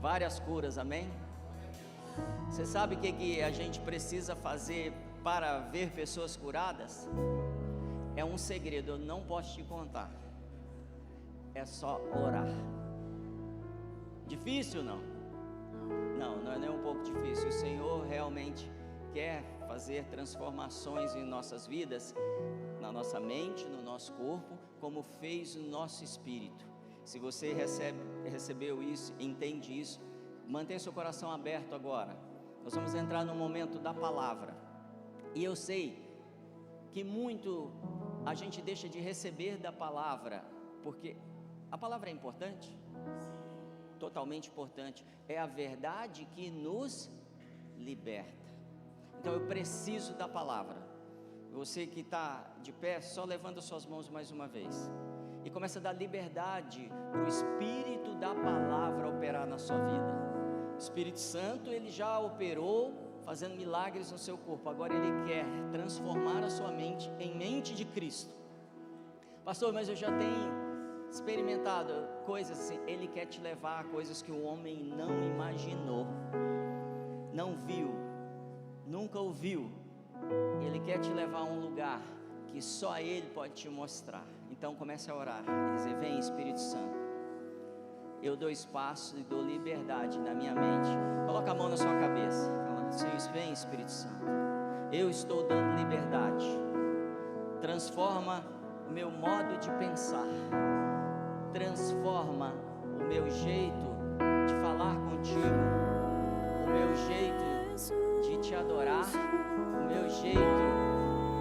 várias curas, amém? Você sabe o que a gente precisa fazer para ver pessoas curadas? É um segredo, eu não posso te contar. É só orar. Difícil não? Não é nem um pouco difícil. O Senhor realmente quer fazer transformações em nossas vidas, na nossa mente, no nosso corpo, como fez no nosso espírito. Se você recebeu isso, entende isso, mantenha seu coração aberto agora. Nós vamos entrar no momento da palavra. E eu sei que muito a gente deixa de receber da palavra, porque a palavra é importante, totalmente importante. É a verdade que nos liberta. Então eu preciso da palavra. Você que está de pé, só levanta suas mãos mais uma vez e começa a dar liberdade para o Espírito da palavra operar na sua vida. O Espírito Santo, ele já operou fazendo milagres no seu corpo. Agora ele quer transformar a sua mente em mente de Cristo. Pastor, mas eu já tenho experimentado coisas assim. Ele quer te levar a coisas que o homem não imaginou, não viu, nunca ouviu. Ele quer te levar a um lugar que só Ele pode te mostrar. Então comece a orar e dizer: vem Espírito Santo, eu dou espaço e dou liberdade na minha mente. Coloca a mão na sua cabeça, fala: Senhor, vem Espírito Santo, eu estou dando liberdade. Transforma o meu modo de pensar, transforma o meu jeito de falar contigo, o meu jeito de te adorar, o meu jeito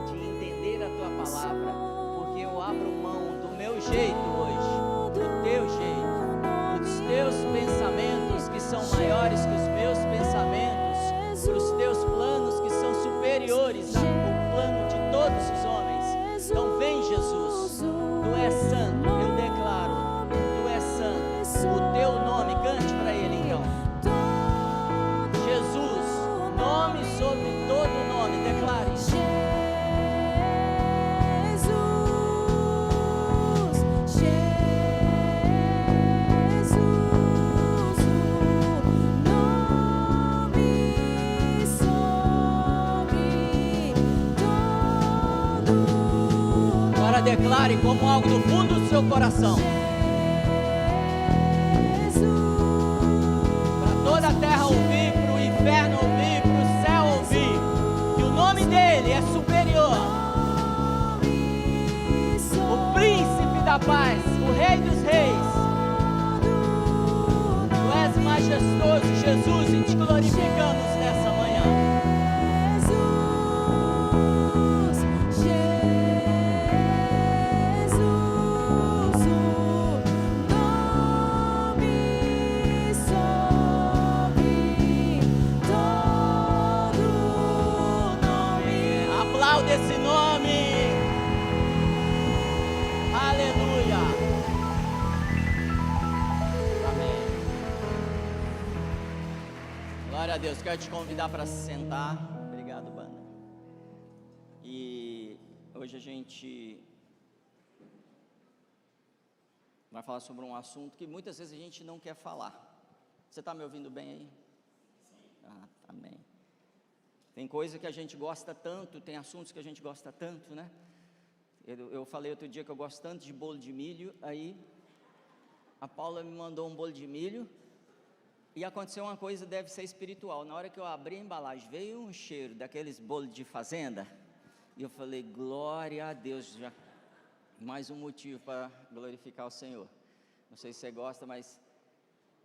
de entender a tua palavra, porque eu abro mão do meu jeito hoje, do teu jeito, dos teus pensamentos que são maiores que os meus pensamentos, para os teus planos que são superiores ao plano de todos os homens. Então vem Jesus, tu és santo, eu declaro, tu és santo, o teu nome, cante para ele então. Jesus, nome sobre todo nome, declare isso. Agora declare como algo do fundo do seu coração, para toda a terra ouvir, para o inferno ouvir, para o céu ouvir, que o nome dele é superior. O príncipe da paz, o rei dos reis, tu és majestoso, Jesus, e te glorificamos nessa manhã. Esse nome, aleluia, amém. Glória a Deus. Quero te convidar para se sentar. Obrigado, banda. E hoje a gente vai falar sobre um assunto que muitas vezes a gente não quer falar. Você está me ouvindo bem aí? Sim. Amém. Tem coisa que a gente gosta tanto, tem assuntos que a gente gosta tanto, né? Eu falei outro dia que eu gosto tanto de bolo de milho, aí a Paula me mandou um bolo de milho e aconteceu uma coisa, deve ser espiritual. Na hora que eu abri a embalagem, veio um cheiro daqueles bolos de fazenda, e eu falei: glória a Deus, já mais um motivo para glorificar o Senhor. Não sei se você gosta, mas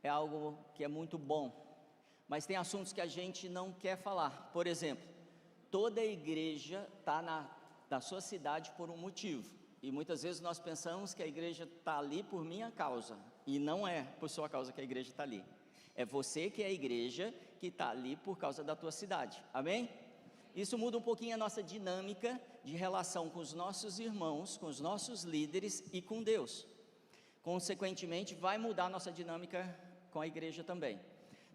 é algo que é muito bom. Mas tem assuntos que a gente não quer falar. Por exemplo, toda a igreja está na sua cidade por um motivo. E muitas vezes nós pensamos que a igreja está ali por minha causa. E não é por sua causa que a igreja está ali. É você que é a igreja que está ali por causa da tua cidade. Amém? Isso muda um pouquinho a nossa dinâmica de relação com os nossos irmãos, com os nossos líderes e com Deus. Consequentemente, vai mudar a nossa dinâmica com a igreja também.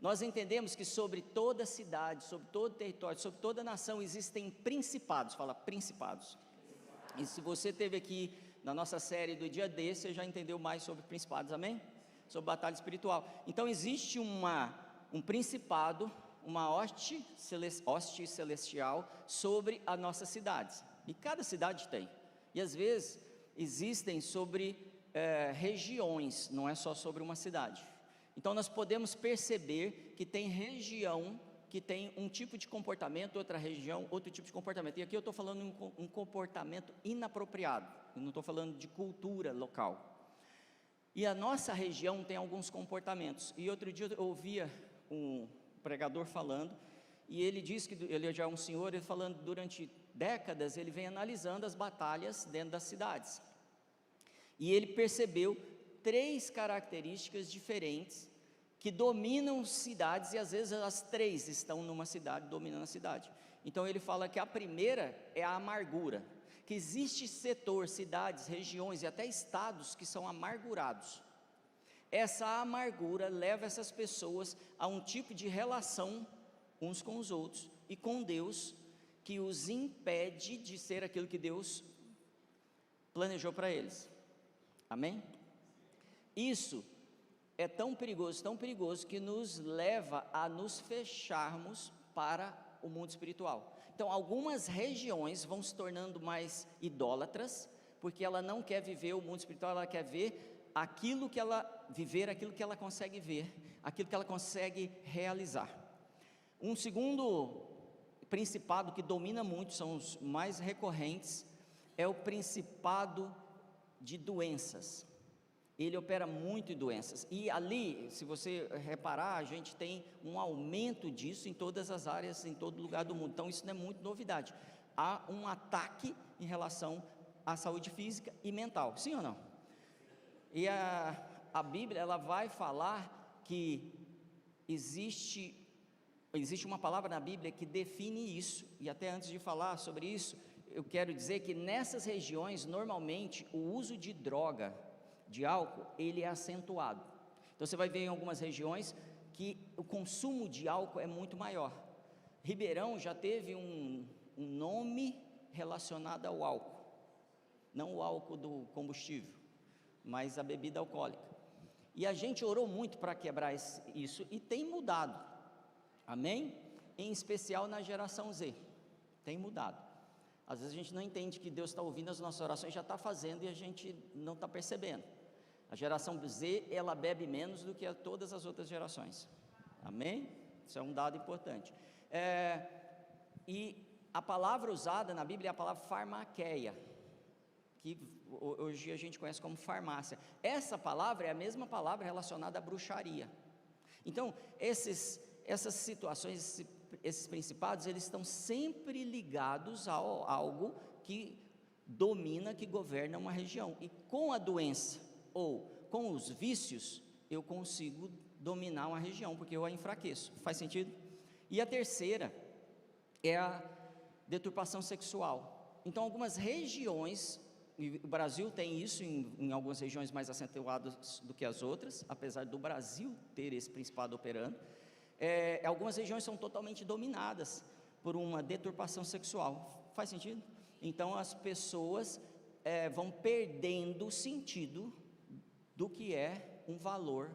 Nós entendemos que sobre toda cidade, sobre todo território, sobre toda nação existem principados. Fala, principados. E se você esteve aqui na nossa série do dia desse, você já entendeu mais sobre principados, amém? sobre batalha espiritual. Então existe um principado, uma hoste celestial sobre as nossas cidades, e cada cidade tem, e às vezes existem sobre regiões, não é só sobre uma cidade. Então nós podemos perceber que tem região que tem um tipo de comportamento, outra região, outro tipo de comportamento, e aqui eu estou falando um comportamento inapropriado, eu não estou falando de cultura local. E a nossa região tem alguns comportamentos, e outro dia eu ouvia um pregador falando, e ele disse que ele já é um senhor, ele falando durante décadas, ele vem analisando as batalhas dentro das cidades, e ele percebeu 3 características diferentes, que dominam cidades, e às vezes as 3 estão numa cidade, dominando a cidade. Então ele fala que a primeira é a amargura, que existe setor, cidades, regiões e até estados que são amargurados. Essa amargura leva essas pessoas a um tipo de relação uns com os outros e com Deus, que os impede de ser aquilo que Deus planejou para eles. Amém? Isso é tão perigoso que nos leva a nos fecharmos para o mundo espiritual. Então algumas regiões vão se tornando mais idólatras, porque ela não quer viver o mundo espiritual, ela quer ver aquilo que ela consegue ver, aquilo que ela consegue realizar. Um segundo principado que domina muito, são os mais recorrentes, é o principado de doenças. Ele opera muito em doenças, e ali, se você reparar, a gente tem um aumento disso em todas as áreas, em todo lugar do mundo. Então isso não é muito novidade, há um ataque em relação à saúde física e mental, sim ou não? E a Bíblia, ela vai falar que existe uma palavra na Bíblia que define isso, e até antes de falar sobre isso, eu quero dizer que nessas regiões, normalmente, o uso de droga, de álcool, ele é acentuado. Então você vai ver em algumas regiões que o consumo de álcool é muito maior. Ribeirão já teve um nome relacionado ao álcool, não o álcool do combustível, mas a bebida alcoólica. E a gente orou muito para quebrar isso, e tem mudado, amém? Em especial na geração Z, tem mudado. Às vezes a gente não entende que Deus está ouvindo as nossas orações, já está fazendo, e a gente não está percebendo. A geração Z, ela bebe menos do que todas as outras gerações, amém? Isso é um dado importante. E a palavra usada na Bíblia é a palavra farmaqueia, que hoje a gente conhece como farmácia. Essa palavra é a mesma palavra relacionada à bruxaria. Então, essas situações, esses principados, eles estão sempre ligados a algo que domina, que governa uma região. E com a doença ou com os vícios, eu consigo dominar uma região, porque eu a enfraqueço. Faz sentido? E a terceira é a deturpação sexual. Então algumas regiões, e o Brasil tem isso em algumas regiões mais acentuadas do que as outras, apesar do Brasil ter esse principado operando, algumas regiões são totalmente dominadas por uma deturpação sexual. Faz sentido? Então as pessoas vão perdendo o sentido do que é o valor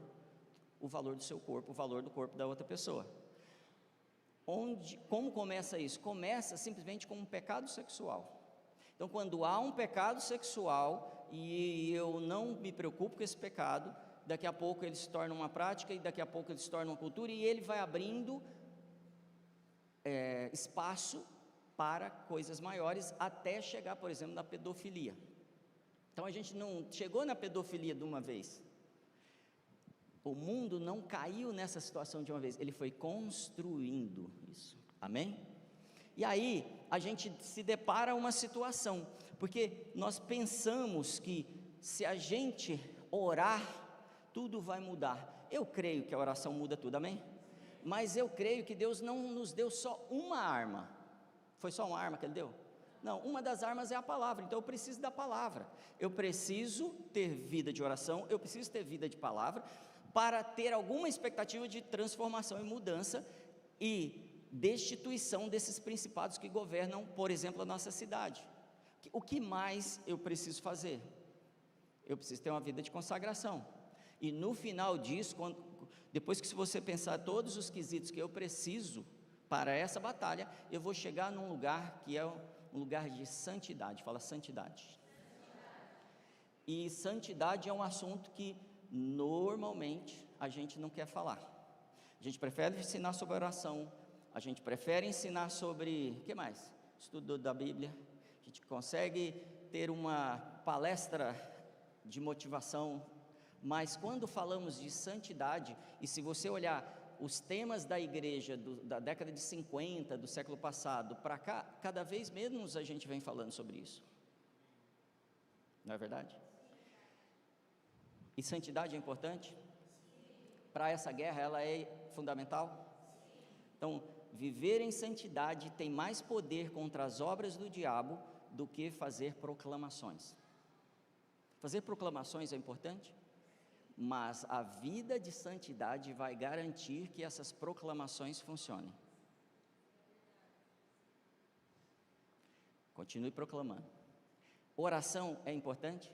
do seu corpo, o valor do corpo da outra pessoa. Como começa isso? Começa simplesmente com um pecado sexual. Então quando há um pecado sexual e eu não me preocupo com esse pecado, daqui a pouco ele se torna uma prática, e daqui a pouco ele se torna uma cultura, e ele vai abrindo espaço para coisas maiores, até chegar, por exemplo, na pedofilia. Então a gente não chegou na pedofilia de uma vez, o mundo não caiu nessa situação de uma vez, ele foi construindo isso, amém? E aí a gente se depara uma situação, porque nós pensamos que se a gente orar, tudo vai mudar. Eu creio que a oração muda tudo, amém? Mas eu creio que Deus não nos deu só uma arma. Foi só uma arma que Ele deu? Não, uma das armas é a palavra. Então eu preciso da palavra, eu preciso ter vida de oração, eu preciso ter vida de palavra, para ter alguma expectativa de transformação e mudança, e destituição desses principados que governam, por exemplo, a nossa cidade. O que mais eu preciso fazer? Eu preciso ter uma vida de consagração. E no final disso, depois que você pensar todos os quesitos que eu preciso para essa batalha, eu vou chegar num lugar que é um lugar de santidade. Fala santidade. E santidade é um assunto que normalmente a gente não quer falar. A gente prefere ensinar sobre oração, a gente prefere ensinar sobre, o que mais? Estudo da Bíblia. A gente consegue ter uma palestra de motivação, mas quando falamos de santidade, e se você olhar os temas da igreja da década de 50, do século passado, para cá, cada vez menos a gente vem falando sobre isso. Não é verdade? E santidade é importante? Para essa guerra ela é fundamental? Então, viver em santidade tem mais poder contra as obras do diabo do que fazer proclamações. Fazer proclamações é importante, mas a vida de santidade vai garantir que essas proclamações funcionem. Continue proclamando. Oração é importante,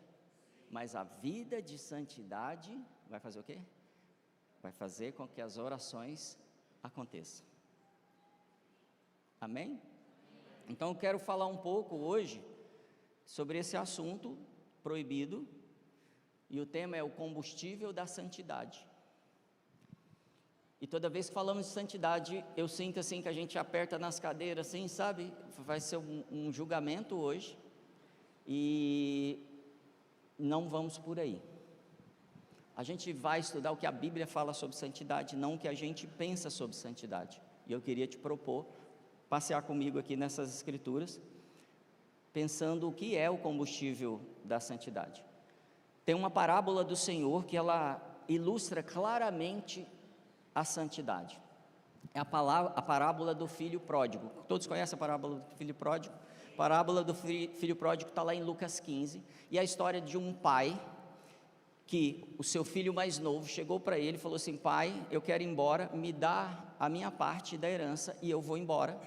mas a vida de santidade vai fazer o quê? Vai fazer com que as orações aconteçam. Amém? Então eu quero falar um pouco hoje sobre esse assunto proibido, e o tema é o combustível da santidade. E toda vez que falamos de santidade, eu sinto assim que a gente aperta nas cadeiras, assim, sabe? Vai ser um julgamento hoje, e não vamos por aí. A gente vai estudar o que a Bíblia fala sobre santidade, não o que a gente pensa sobre santidade. E eu queria te propor passear comigo aqui nessas escrituras, pensando o que é o combustível da santidade. Tem uma parábola do Senhor que ela ilustra claramente a santidade. É a parábola do filho pródigo. Todos conhecem a parábola do filho pródigo? A parábola do filho pródigo está lá em Lucas 15, e a história de um pai, que o seu filho mais novo chegou para ele e falou assim: pai, eu quero ir embora, me dá a minha parte da herança e eu vou embora.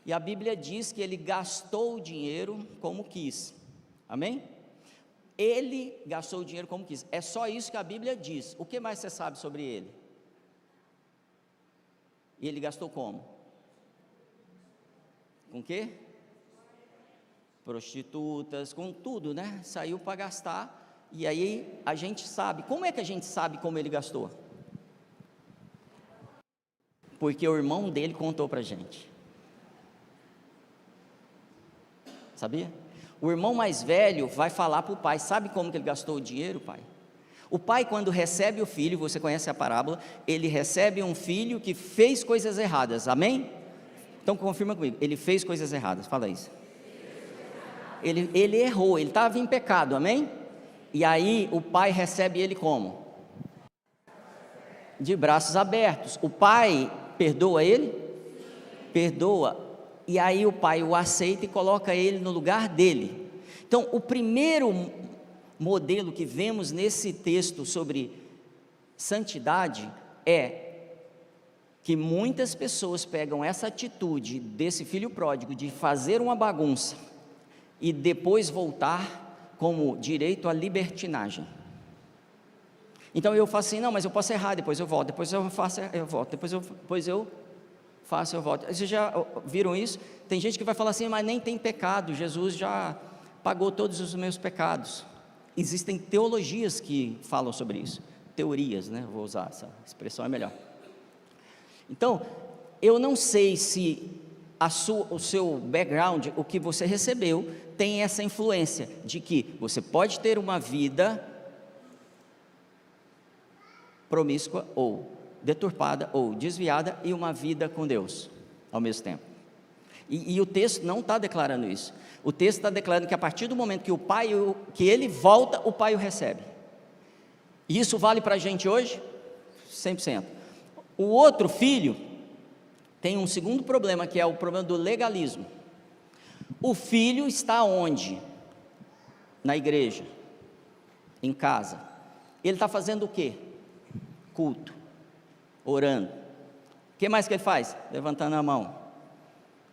E a Bíblia diz que ele gastou o dinheiro como quis. Amém? Ele gastou o dinheiro como quis. É só isso que a Bíblia diz. O que mais você sabe sobre ele? E ele gastou como? Com o quê? Prostitutas, com tudo, né? Saiu para gastar. E aí a gente sabe. Como é que a gente sabe como ele gastou? Porque o irmão dele contou para a gente. Sabia? O irmão mais velho vai falar para o pai: sabe como que ele gastou o dinheiro, pai? O pai, quando recebe o filho, você conhece a parábola, ele recebe um filho que fez coisas erradas, amém? Então confirma comigo, ele fez coisas erradas, fala isso. Ele errou, ele estava em pecado, amém? E aí o pai recebe ele como? De braços abertos. O pai perdoa ele? Perdoa. E aí o pai o aceita e coloca ele no lugar dele. Então, o primeiro modelo que vemos nesse texto sobre santidade é que muitas pessoas pegam essa atitude desse filho pródigo de fazer uma bagunça e depois voltar como direito à libertinagem. Então eu faço assim: não, mas eu posso errar, depois eu volto, depois eu faço, eu volto, depois eu faço, eu volto. Vocês já viram isso? Tem gente que vai falar assim: mas nem tem pecado, Jesus já pagou todos os meus pecados. Existem teologias que falam sobre isso, teorias, né? Vou usar essa expressão, é melhor. Então, eu não sei se o seu background, o que você recebeu, tem essa influência de que você pode ter uma vida promíscua ou deturpada ou desviada e uma vida com Deus ao mesmo tempo. E o texto não está declarando isso. O texto está declarando que a partir do momento que o pai, que ele volta, o pai o recebe. E isso vale para a gente hoje? 100%. O outro filho tem um segundo problema, que é o problema do legalismo. O filho está onde? Na igreja, em casa. Ele está fazendo o quê? Culto, orando. O que mais que ele faz? Levantando a mão,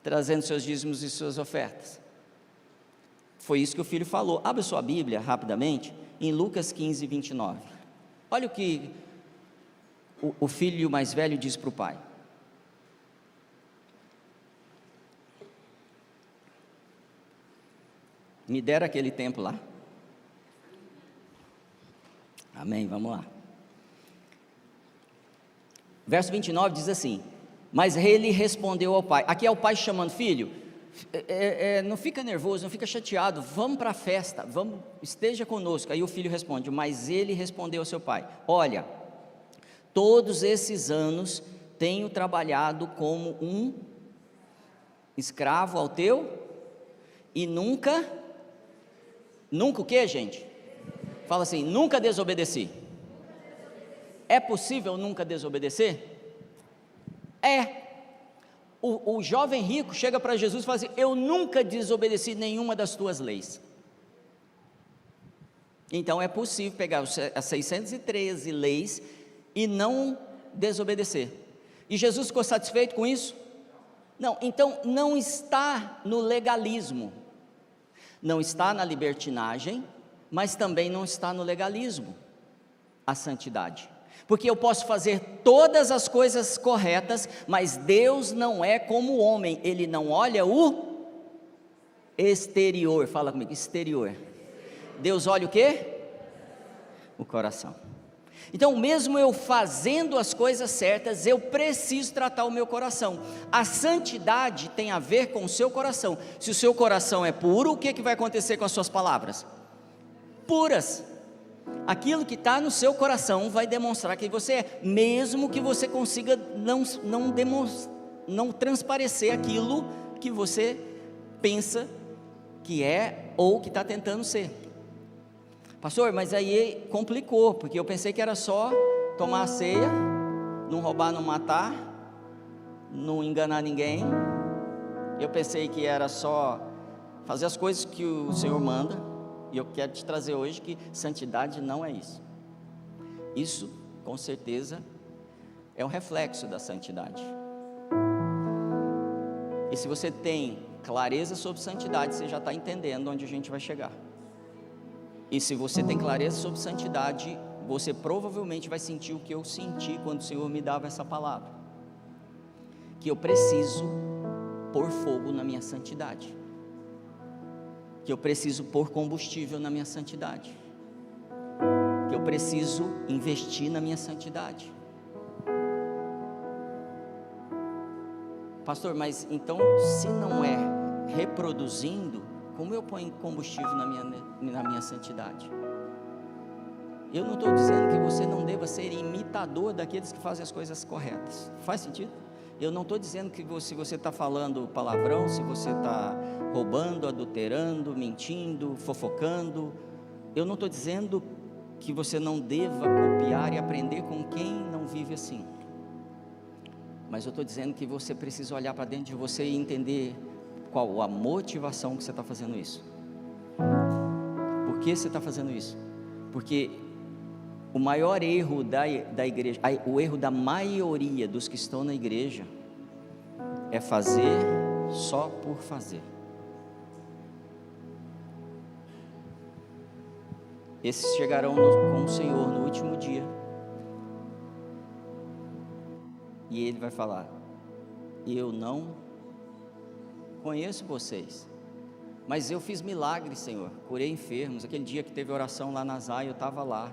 trazendo seus dízimos e suas ofertas. Foi isso que o filho falou. Abre sua Bíblia rapidamente em Lucas 15, 29. Olha o que o filho mais velho diz para o pai: me dera aquele tempo lá. Amém, vamos lá. Verso 29 diz assim: mas ele respondeu ao pai. Aqui é o pai chamando: filho, não fica nervoso, não fica chateado, vamos para a festa, vamos, esteja conosco. Aí o filho responde: mas ele respondeu ao seu pai: olha, todos esses anos tenho trabalhado como um escravo ao teu, e nunca o que, gente? Fala assim: nunca desobedeci. É possível nunca desobedecer? É. O jovem rico chega para Jesus e fala assim: eu nunca desobedeci nenhuma das tuas leis. Então é possível pegar as 613 leis e não desobedecer. E Jesus ficou satisfeito com isso? Não. Então não está no legalismo, não está na libertinagem, mas também não está no legalismo a santidade. Porque eu posso fazer todas as coisas corretas, mas Deus não é como o homem, Ele não olha o exterior. Fala comigo: exterior. Deus olha o quê? O coração. Então, mesmo eu fazendo as coisas certas, eu preciso tratar o meu coração. A santidade tem a ver com o seu coração. Se o seu coração é puro, o que vai acontecer com as suas palavras? Puras. Aquilo que está no seu coração vai demonstrar quem você é, mesmo que você consiga não transparecer aquilo que você pensa que é ou que está tentando ser. Pastor, mas aí complicou, porque eu pensei que era só tomar a ceia, não roubar, não matar, não enganar ninguém. Eu pensei que era só fazer as coisas que o Senhor manda. E eu quero te trazer hoje que santidade não é isso. Isso, com certeza, é um reflexo da santidade. E se você tem clareza sobre santidade, você já está entendendo onde a gente vai chegar. E se você tem clareza sobre santidade, você provavelmente vai sentir o que eu senti quando o Senhor me dava essa palavra: que eu preciso pôr fogo na minha santidade, que eu preciso pôr combustível na minha santidade, que eu preciso investir na minha santidade. Pastor, mas então se não é reproduzindo, como eu ponho combustível na minha santidade? Eu não estou dizendo que você não deva ser imitador daqueles que fazem as coisas corretas. Faz sentido? Eu não estou dizendo que se você está falando palavrão, se você está roubando, adulterando, mentindo, fofocando, eu não estou dizendo que você não deva copiar e aprender com quem não vive assim. Mas eu estou dizendo que você precisa olhar para dentro de você e entender qual a motivação que você está fazendo isso. Por que você está fazendo isso? Porque o maior erro da igreja, o erro da maioria dos que estão na igreja, é fazer só por fazer. Esses chegarão com o Senhor no último dia, e Ele vai falar: eu não conheço vocês, mas eu fiz milagres, Senhor, curei enfermos. Aquele dia que teve oração lá na Zai, eu estava lá,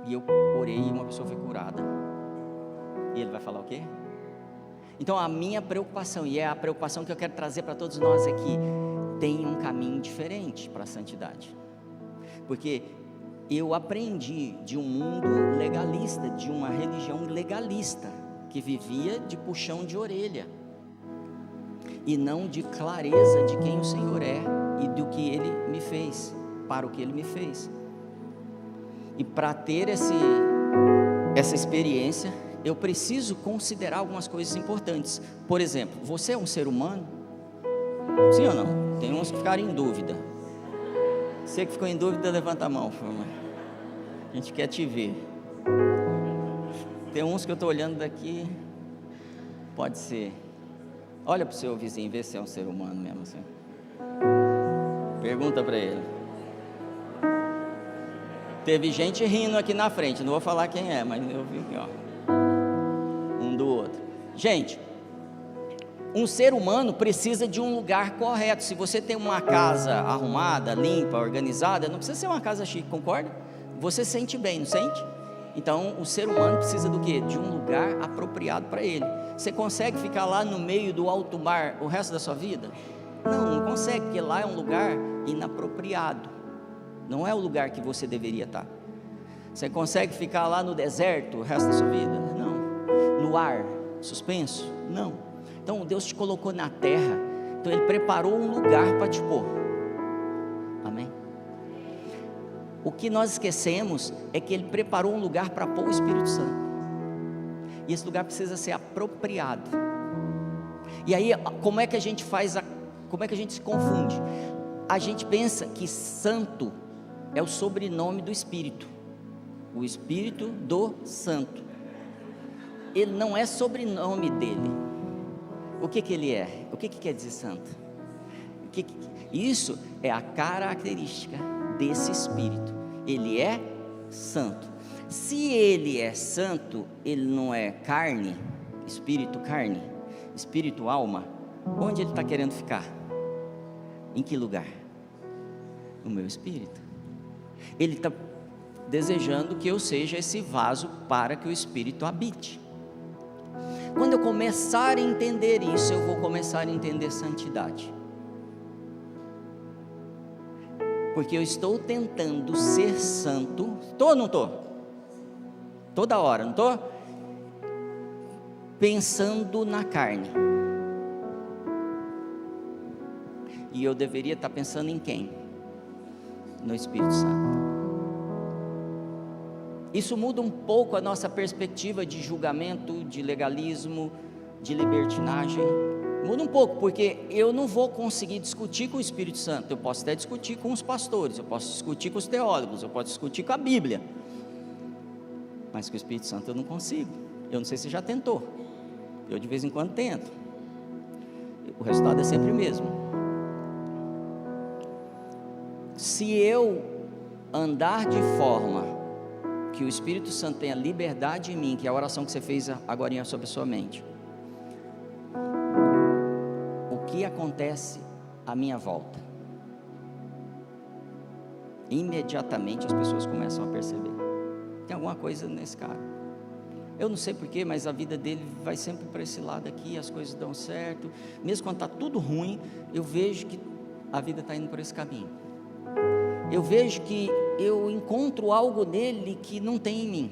e eu orei e uma pessoa foi curada. E Ele vai falar o quê? Então a minha preocupação, e é a preocupação que eu quero trazer para todos nós, é que tem um caminho diferente para a santidade. Porque eu aprendi de um mundo legalista, de uma religião legalista, que vivia de puxão de orelha, e não de clareza de quem o Senhor é, e do que Ele me fez, para o que Ele me fez. E para ter essa experiência, eu preciso considerar algumas coisas importantes. Por exemplo, você é um ser humano? Sim ou não? Tem uns que ficaram em dúvida. Você que ficou em dúvida, levanta a mão, por favor. A gente quer te ver. Tem uns que eu estou olhando daqui. Pode ser. Olha para o seu vizinho, vê se é um ser humano mesmo assim. Pergunta para ele. Teve gente rindo aqui na frente, não vou falar quem é, mas eu vi aqui, ó. Um do outro. Gente, um ser humano precisa de um lugar correto. Se você tem uma casa arrumada, limpa, organizada, não precisa ser uma casa chique, concorda? Você sente bem, não sente? Então, o ser humano precisa do quê? De um lugar apropriado para ele. Você consegue ficar lá no meio do alto mar o resto da sua vida? Não, não consegue, porque lá é um lugar inapropriado. Não é o lugar que você deveria estar. Você consegue ficar lá no deserto o resto da sua vida? Não. No ar, suspenso? Não. Então Deus te colocou na terra, então Ele preparou um lugar para te pôr. Amém? O que nós esquecemos é que Ele preparou um lugar para pôr o Espírito Santo, e esse lugar precisa ser apropriado. E aí, como é que a gente faz, como é que a gente se confunde? A gente pensa que santo é o sobrenome do Espírito, o Espírito do Santo. Ele não é sobrenome dele. O que ele é? O que quer dizer santo? Isso é a característica desse Espírito. Ele é santo. Se ele é santo, ele não é carne, espírito, alma. Onde ele está querendo ficar? Em que lugar? No meu espírito. Ele está desejando que eu seja esse vaso para que o Espírito habite. Quando eu começar a entender isso, eu vou começar a entender santidade. Porque eu estou tentando ser santo. Estou ou não estou? Toda hora, não estou? Pensando na carne. E eu deveria estar pensando em quem? No Espírito Santo. Isso muda um pouco a nossa perspectiva de julgamento, de legalismo, de libertinagem. Muda um pouco, porque eu não vou conseguir discutir com o Espírito Santo. Eu posso até discutir com os pastores, eu posso discutir com os teólogos, eu posso discutir com a Bíblia, mas com o Espírito Santo eu não consigo. Eu não sei se já tentou. Eu de vez em quando tento. O resultado é sempre o mesmo. Se eu andar de forma que o Espírito Santo tenha liberdade em mim, que é a oração que você fez agora sobre a sua mente, o que acontece à minha volta? Imediatamente as pessoas começam a perceber, tem alguma coisa nesse cara. Eu não sei porquê, mas a vida dele vai sempre para esse lado aqui, as coisas dão certo, mesmo quando está tudo ruim, eu vejo que a vida está indo por esse caminho. Eu vejo que eu encontro algo nele que não tem em mim.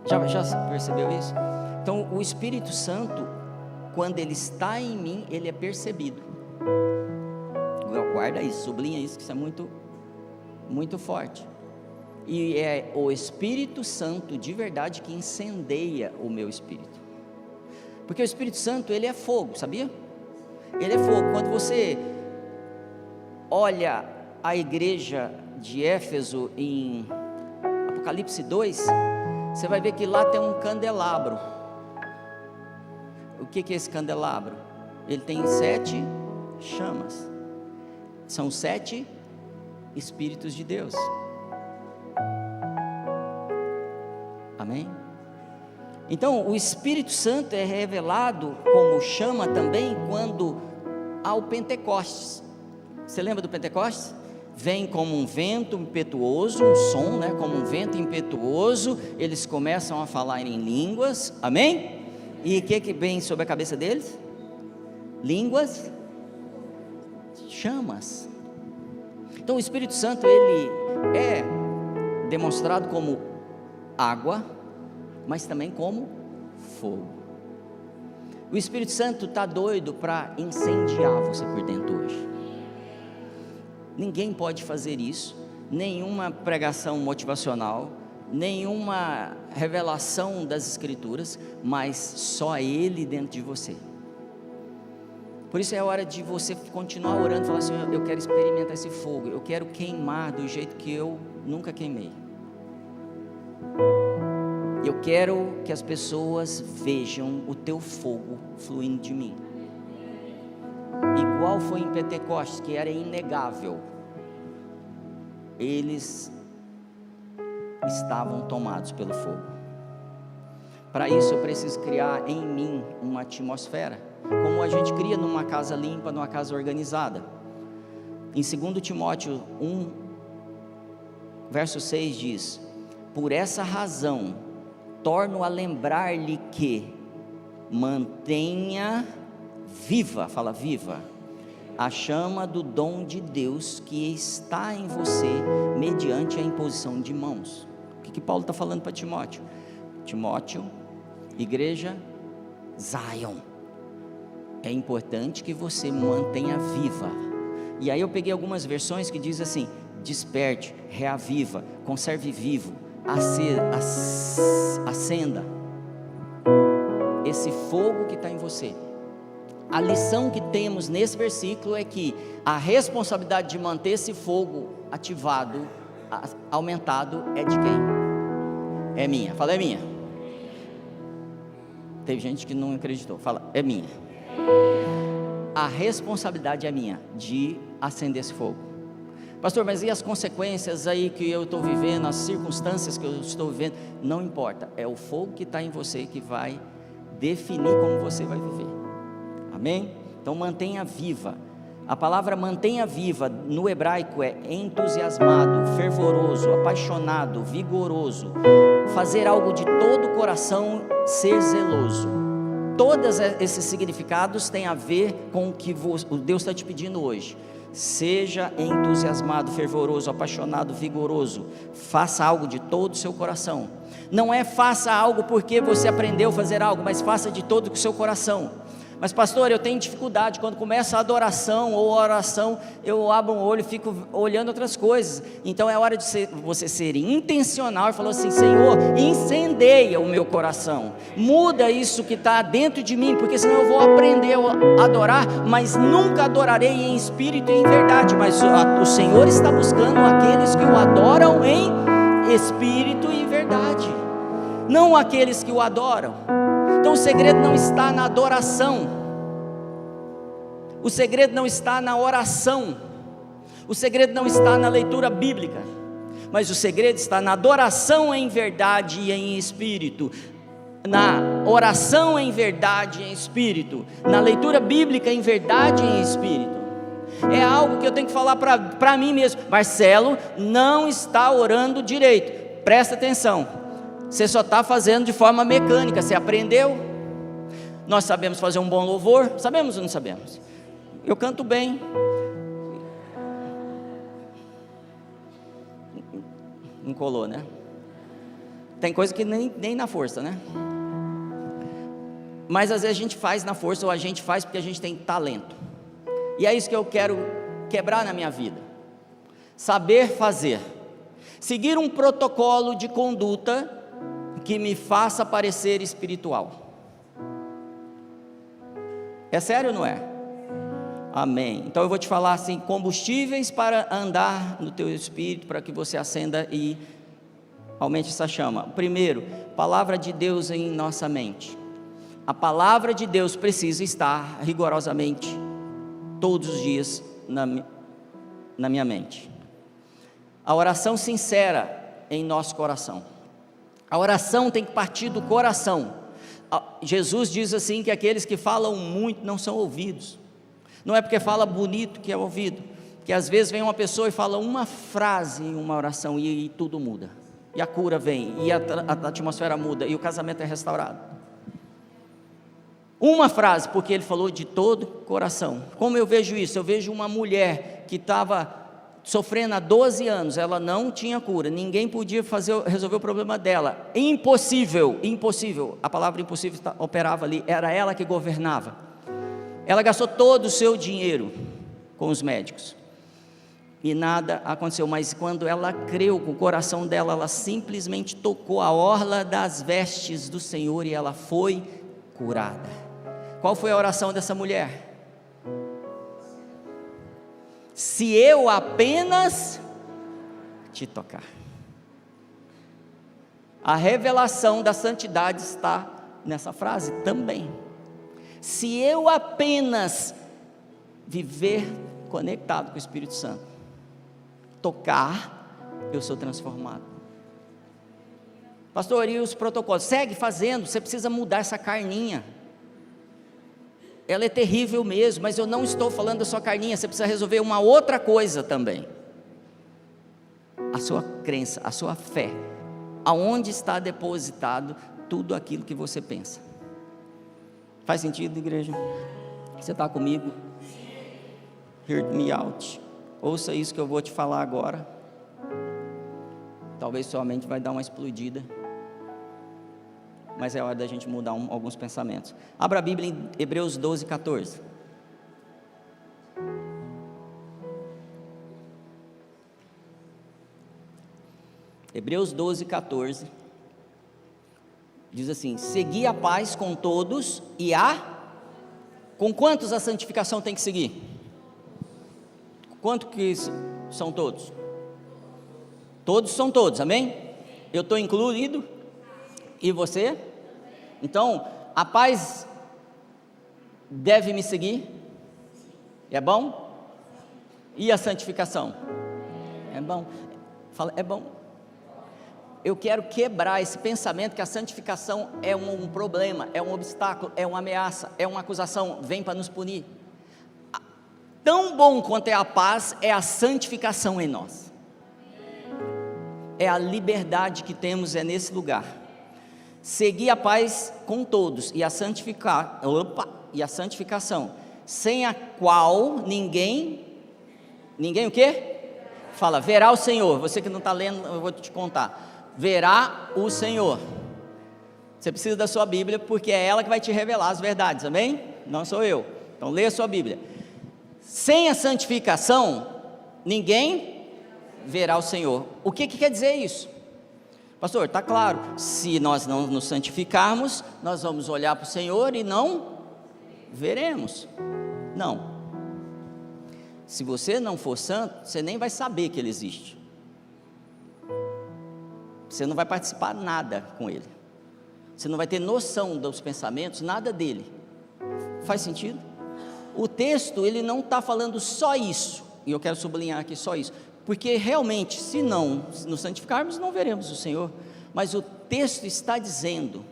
Já percebeu isso? Então o Espírito Santo, quando ele está em mim, ele é percebido. Guarda isso, sublinha isso, que isso é muito, muito forte. E é o Espírito Santo de verdade que incendeia o meu espírito. Porque o Espírito Santo, ele é fogo, sabia? Ele é fogo. Quando você olha a igreja de Éfeso em Apocalipse 2, você vai ver que lá tem um candelabro. O que é esse candelabro? Ele tem 7 chamas. São 7 Espíritos de Deus. Amém? Então o Espírito Santo é revelado como chama também quando há o Pentecostes. Você lembra do Pentecostes? Vem como um vento impetuoso, um som, né? Como um vento impetuoso, eles começam a falar em línguas, amém? E o que vem sobre a cabeça deles? Línguas, chamas. Então o Espírito Santo, ele é demonstrado como água, mas também como fogo. O Espírito Santo está doido para incendiar você por dentro hoje. Ninguém pode fazer isso, nenhuma pregação motivacional, nenhuma revelação das Escrituras, mas só Ele dentro de você. Por isso é hora de você continuar orando, falar assim: eu quero experimentar esse fogo, eu quero queimar do jeito que eu nunca queimei. Eu quero que as pessoas vejam o teu fogo fluindo de mim. Igual foi em Pentecostes, que era inegável. eles estavam tomados pelo fogo. Para isso eu preciso criar em mim uma atmosfera, como a gente cria numa casa limpa, numa casa organizada. Em 2 Timóteo 1, verso 6 diz: por essa razão, torno a lembrar-lhe que mantenha viva, fala viva, a chama do dom de Deus que está em você, mediante a imposição de mãos. O que Paulo está falando para Timóteo? Timóteo, igreja Zion, é importante que você mantenha viva. E aí eu peguei algumas versões que diz assim: desperte, reaviva, conserve vivo, acenda esse fogo que está em você. A lição que temos nesse versículo é que a responsabilidade de manter esse fogo ativado, aumentado, é de quem? É minha. Fala, é minha. Teve gente que não acreditou. Fala, é minha. A responsabilidade é minha de acender esse fogo. Pastor, mas e as consequências aí que eu estou vivendo, as circunstâncias que eu estou vivendo? Não importa, é o fogo que está em você que vai definir como você vai viver. Amém? Então mantenha viva. A palavra mantenha viva no hebraico é entusiasmado, fervoroso, apaixonado, vigoroso, fazer algo de todo o coração, ser zeloso. Todos esses significados têm a ver com o que Deus está te pedindo hoje. Seja entusiasmado, fervoroso, apaixonado, vigoroso. Faça algo de todo o seu coração. Não é faça algo porque você aprendeu a fazer algo, mas faça de todo o seu coração. Mas pastor, eu tenho dificuldade, quando começa a adoração ou a oração, eu abro um olho e fico olhando outras coisas. Então é hora de você ser intencional e falar assim: Senhor, incendeia o meu coração, muda isso que está dentro de mim, porque senão eu vou aprender a adorar, mas nunca adorarei em espírito e em verdade. Mas o Senhor está buscando aqueles que o adoram em espírito e em verdade, não aqueles que o adoram. Então o segredo não está na adoração, o segredo não está na oração, o segredo não está na leitura bíblica, mas o segredo está na adoração em verdade e em espírito, na oração em verdade e em espírito, na leitura bíblica em verdade e em espírito. É algo que eu tenho que falar para mim mesmo: Marcelo não está orando direito, presta atenção. Você só está fazendo de forma mecânica. Você aprendeu? Nós sabemos fazer um bom louvor? Sabemos ou não sabemos? Eu canto bem. Não colou, né? Tem coisa que nem na força, né? Mas às vezes a gente faz na força, ou a gente faz porque a gente tem talento. E é isso que eu quero quebrar na minha vida. Saber fazer. Seguir um protocolo de conduta que me faça parecer espiritual. É sério ou não é? Amém. Então eu vou te falar assim: combustíveis para andar no teu espírito, para que você acenda e aumente essa chama. Primeiro, palavra de Deus em nossa mente. A palavra de Deus precisa estar rigorosamente todos os dias na minha mente. A oração sincera em nosso coração. A oração tem que partir do coração. Jesus diz assim que aqueles que falam muito não são ouvidos. Não é porque fala bonito que é ouvido, que às vezes vem uma pessoa e fala uma frase em uma oração e tudo muda, e a cura vem, e a atmosfera muda, e o casamento é restaurado. Uma frase, porque ele falou de todo coração. Como eu vejo isso? Eu vejo uma mulher que estava sofrendo há 12 anos, ela não tinha cura, ninguém podia resolver o problema dela, impossível, a palavra impossível operava ali, era ela que governava. Ela gastou todo o seu dinheiro com os médicos, e nada aconteceu, mas quando ela creu com o coração dela, ela simplesmente tocou a orla das vestes do Senhor, e ela foi curada. Qual foi a oração dessa mulher? Se eu apenas te tocar. A revelação da santidade está nessa frase também. Se eu apenas viver conectado com o Espírito Santo, tocar, eu sou transformado. Pastor, e os protocolos? Segue fazendo, você precisa mudar essa carninha. Ela é terrível mesmo, mas eu não estou falando da sua carninha, você precisa resolver uma outra coisa também. A sua crença, a sua fé. Aonde está depositado tudo aquilo que você pensa? Faz sentido, igreja? Você está comigo? Hear me out. Ouça isso que eu vou te falar agora. Talvez sua mente vai dar uma explodida, mas é hora da gente mudar alguns pensamentos. Abra a Bíblia em Hebreus 12, 14. Hebreus 12, 14. Diz assim: segui a paz com todos e com quantos a santificação tem que seguir? Quanto que são todos? Todos são todos, amém? Eu estou incluído? E você? Então, a paz deve me seguir? É bom? E a santificação? É bom? Fala, é bom. Eu quero quebrar esse pensamento que a santificação é um problema, é um obstáculo, é uma ameaça, é uma acusação, vem para nos punir. Tão bom quanto é a paz, é a santificação em nós. É a liberdade que temos, é nesse lugar. Seguir a paz com todos e a santificação, sem a qual ninguém o quê? Fala, verá o Senhor. Você que não está lendo, eu vou te contar. Verá o Senhor. Você precisa da sua Bíblia, porque é ela que vai te revelar as verdades, amém? Não sou eu. Então leia a sua Bíblia. Sem a santificação, ninguém verá o Senhor. O que quer dizer isso? Pastor, está claro, se nós não nos santificarmos, nós vamos olhar para o Senhor e não veremos. Não. Se você não for santo, você nem vai saber que Ele existe. Você não vai participar nada com Ele. Você não vai ter noção dos pensamentos, nada dele. Faz sentido? O texto, ele não está falando só isso, e eu quero sublinhar aqui só isso, porque realmente, se não nos santificarmos, não veremos o Senhor. Mas o texto está dizendo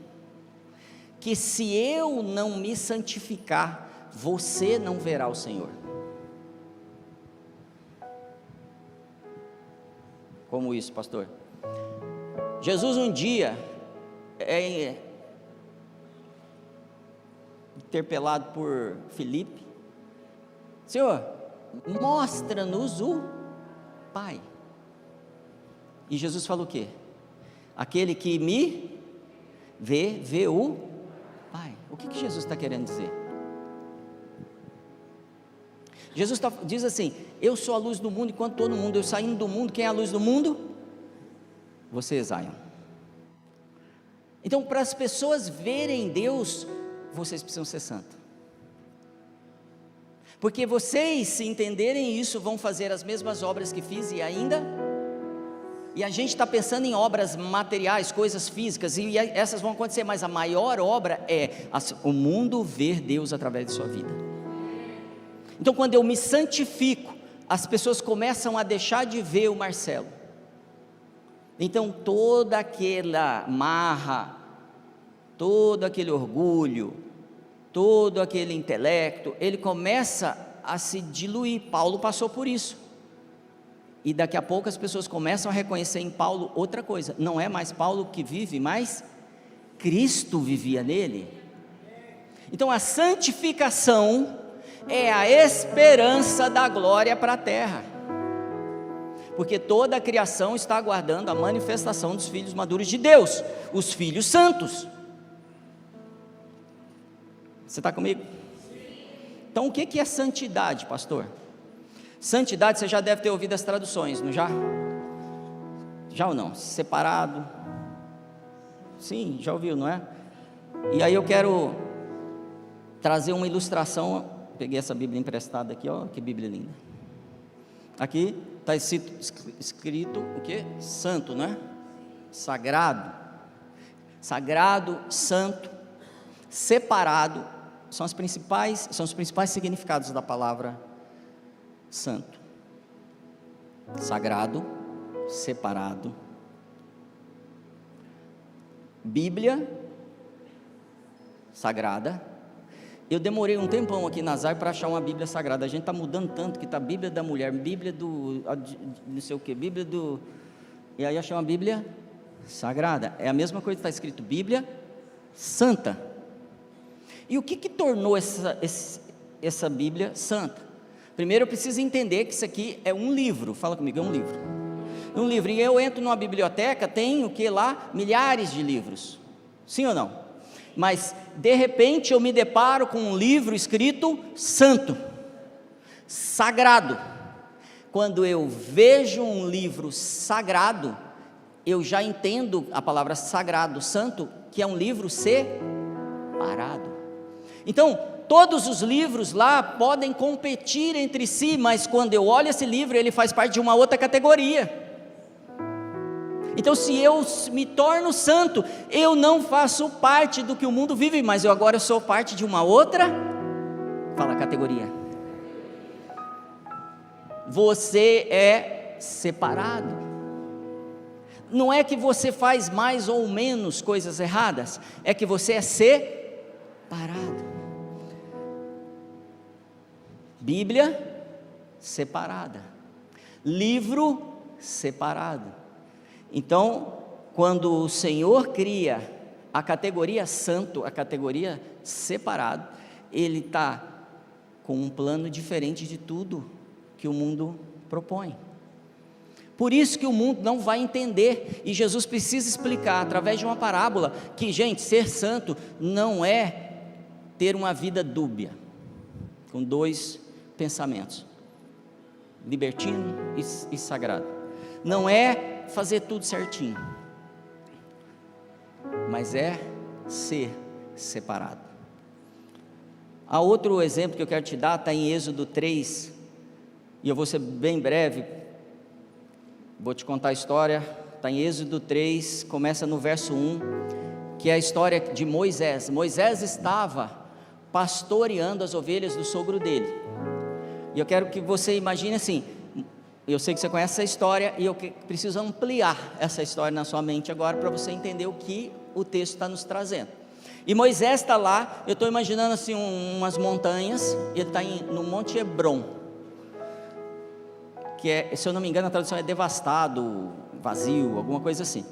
que se eu não me santificar, você não verá o Senhor. Como isso, pastor? Jesus um dia é interpelado por Filipe: Senhor, mostra-nos o Pai. E Jesus falou o quê? Aquele que me vê o Pai. O que Jesus está querendo dizer? Jesus diz assim: eu sou a luz do mundo, enquanto estou no mundo, eu saindo do mundo, quem é a luz do mundo? Vocês, Zion. Então, para as pessoas verem Deus, vocês precisam ser santos. Porque vocês, se entenderem isso, vão fazer as mesmas obras que fiz e ainda. E a gente está pensando em obras materiais, coisas físicas, e essas vão acontecer, mas a maior obra é o mundo ver Deus através de sua vida. Então, quando eu me santifico, as pessoas começam a deixar de ver o Marcelo. Então, toda aquela marra, todo aquele orgulho, todo aquele intelecto, ele começa a se diluir. Paulo passou por isso. E daqui a pouco as pessoas começam a reconhecer em Paulo outra coisa. Não é mais Paulo que vive, mas Cristo vivia nele. Então, a santificação é a esperança da glória para a terra. Porque toda a criação está aguardando a manifestação dos filhos maduros de Deus, os filhos santos. Você está comigo? Então, o que é santidade, pastor? Santidade, você já deve ter ouvido as traduções, não já? Já ou não? Separado. Sim, já ouviu, não é? E aí eu quero trazer uma ilustração. Peguei essa Bíblia emprestada aqui, ó, que Bíblia linda. Aqui está escrito o que? Santo, não é? Sagrado. Sagrado, santo, separado, são os principais significados da palavra santo. Sagrado, separado. Bíblia sagrada. Eu demorei um tempão aqui na Zar para achar uma Bíblia sagrada. A gente está mudando tanto que está a Bíblia da mulher, Bíblia do não sei o que, Bíblia do... E aí achei uma Bíblia sagrada. É a mesma coisa que está escrito Bíblia Santa. E o que tornou essa Bíblia santa? Primeiro eu preciso entender que isso aqui é um livro. Fala comigo, é um livro. Um livro. E eu entro numa biblioteca, tem o que lá? Milhares de livros. Sim ou não? Mas de repente eu me deparo com um livro escrito santo, sagrado. Quando eu vejo um livro sagrado, eu já entendo a palavra sagrado, santo, que é um livro separado. Então, todos os livros lá podem competir entre si, mas quando eu olho esse livro, ele faz parte de uma outra categoria. Então, se eu me torno santo, eu não faço parte do que o mundo vive, mas eu agora sou parte de uma outra, fala categoria. Você é separado. Não é que você faz mais ou menos coisas erradas, é que você é separado. Bíblia separada, livro separado. Então, quando o Senhor cria a categoria santo, a categoria separado, Ele está com um plano diferente de tudo que o mundo propõe. Por isso que o mundo não vai entender, e Jesus precisa explicar através de uma parábola, que gente, ser santo não é ter uma vida dúbia, com dois pensamentos, libertino e sagrado. Não é fazer tudo certinho, mas é ser separado. Há outro exemplo que eu quero te dar, está em Êxodo 3, e eu vou ser bem breve, vou te contar a história. Está em Êxodo 3, começa no verso 1, que é a história de Moisés. Moisés estava pastoreando as ovelhas do sogro dele, e eu quero que você imagine assim, eu sei que você conhece essa história, e eu preciso ampliar essa história na sua mente agora, para você entender o que o texto está nos trazendo. E Moisés está lá, eu estou imaginando assim umas montanhas, ele está no Monte Hebron, que é, se eu não me engano a tradução é devastado, vazio, alguma coisa assim.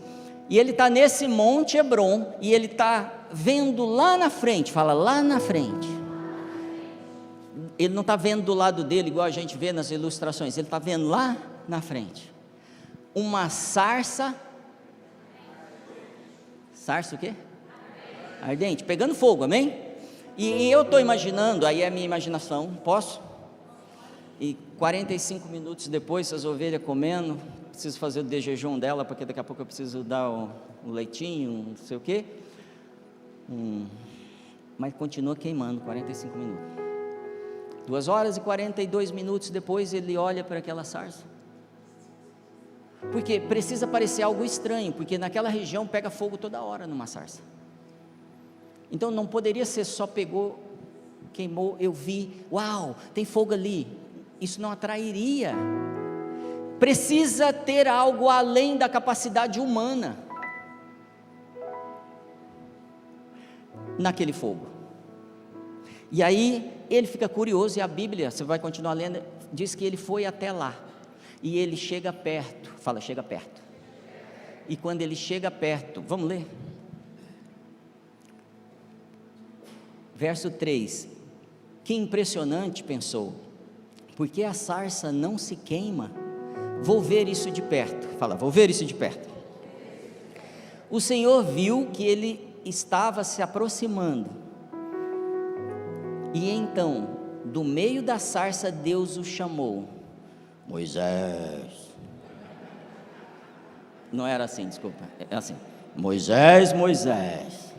E ele está nesse Monte Hebron, e ele está vendo lá na frente, fala lá na frente. Ele não está vendo do lado dele, igual a gente vê nas ilustrações, ele está vendo lá na frente, uma sarça o quê? Ardente, pegando fogo, amém? E eu estou imaginando, aí é a minha imaginação, posso? E 45 minutos depois, as ovelhas comendo, preciso fazer o de jejum dela, porque daqui a pouco eu preciso dar o leitinho, não sei o quê, mas continua queimando, 45 minutos. 2 horas e 42 minutos depois, ele olha para aquela sarça, porque precisa parecer algo estranho, porque naquela região pega fogo toda hora numa sarça. Então não poderia ser só pegou, queimou, eu vi, uau, tem fogo ali. Isso não atrairia. Precisa ter algo além da capacidade humana naquele fogo. E aí ele fica curioso, e a Bíblia, você vai continuar lendo, diz que ele foi até lá, e ele chega perto, fala, chega perto. E quando ele chega perto, vamos ler? Verso 3, que impressionante, pensou, porque a sarça não se queima, vou ver isso de perto, fala, vou ver isso de perto. O Senhor viu que ele estava se aproximando, e então, do meio da sarça, Deus o chamou, Moisés. Não era assim, desculpa, é assim, Moisés, Moisés,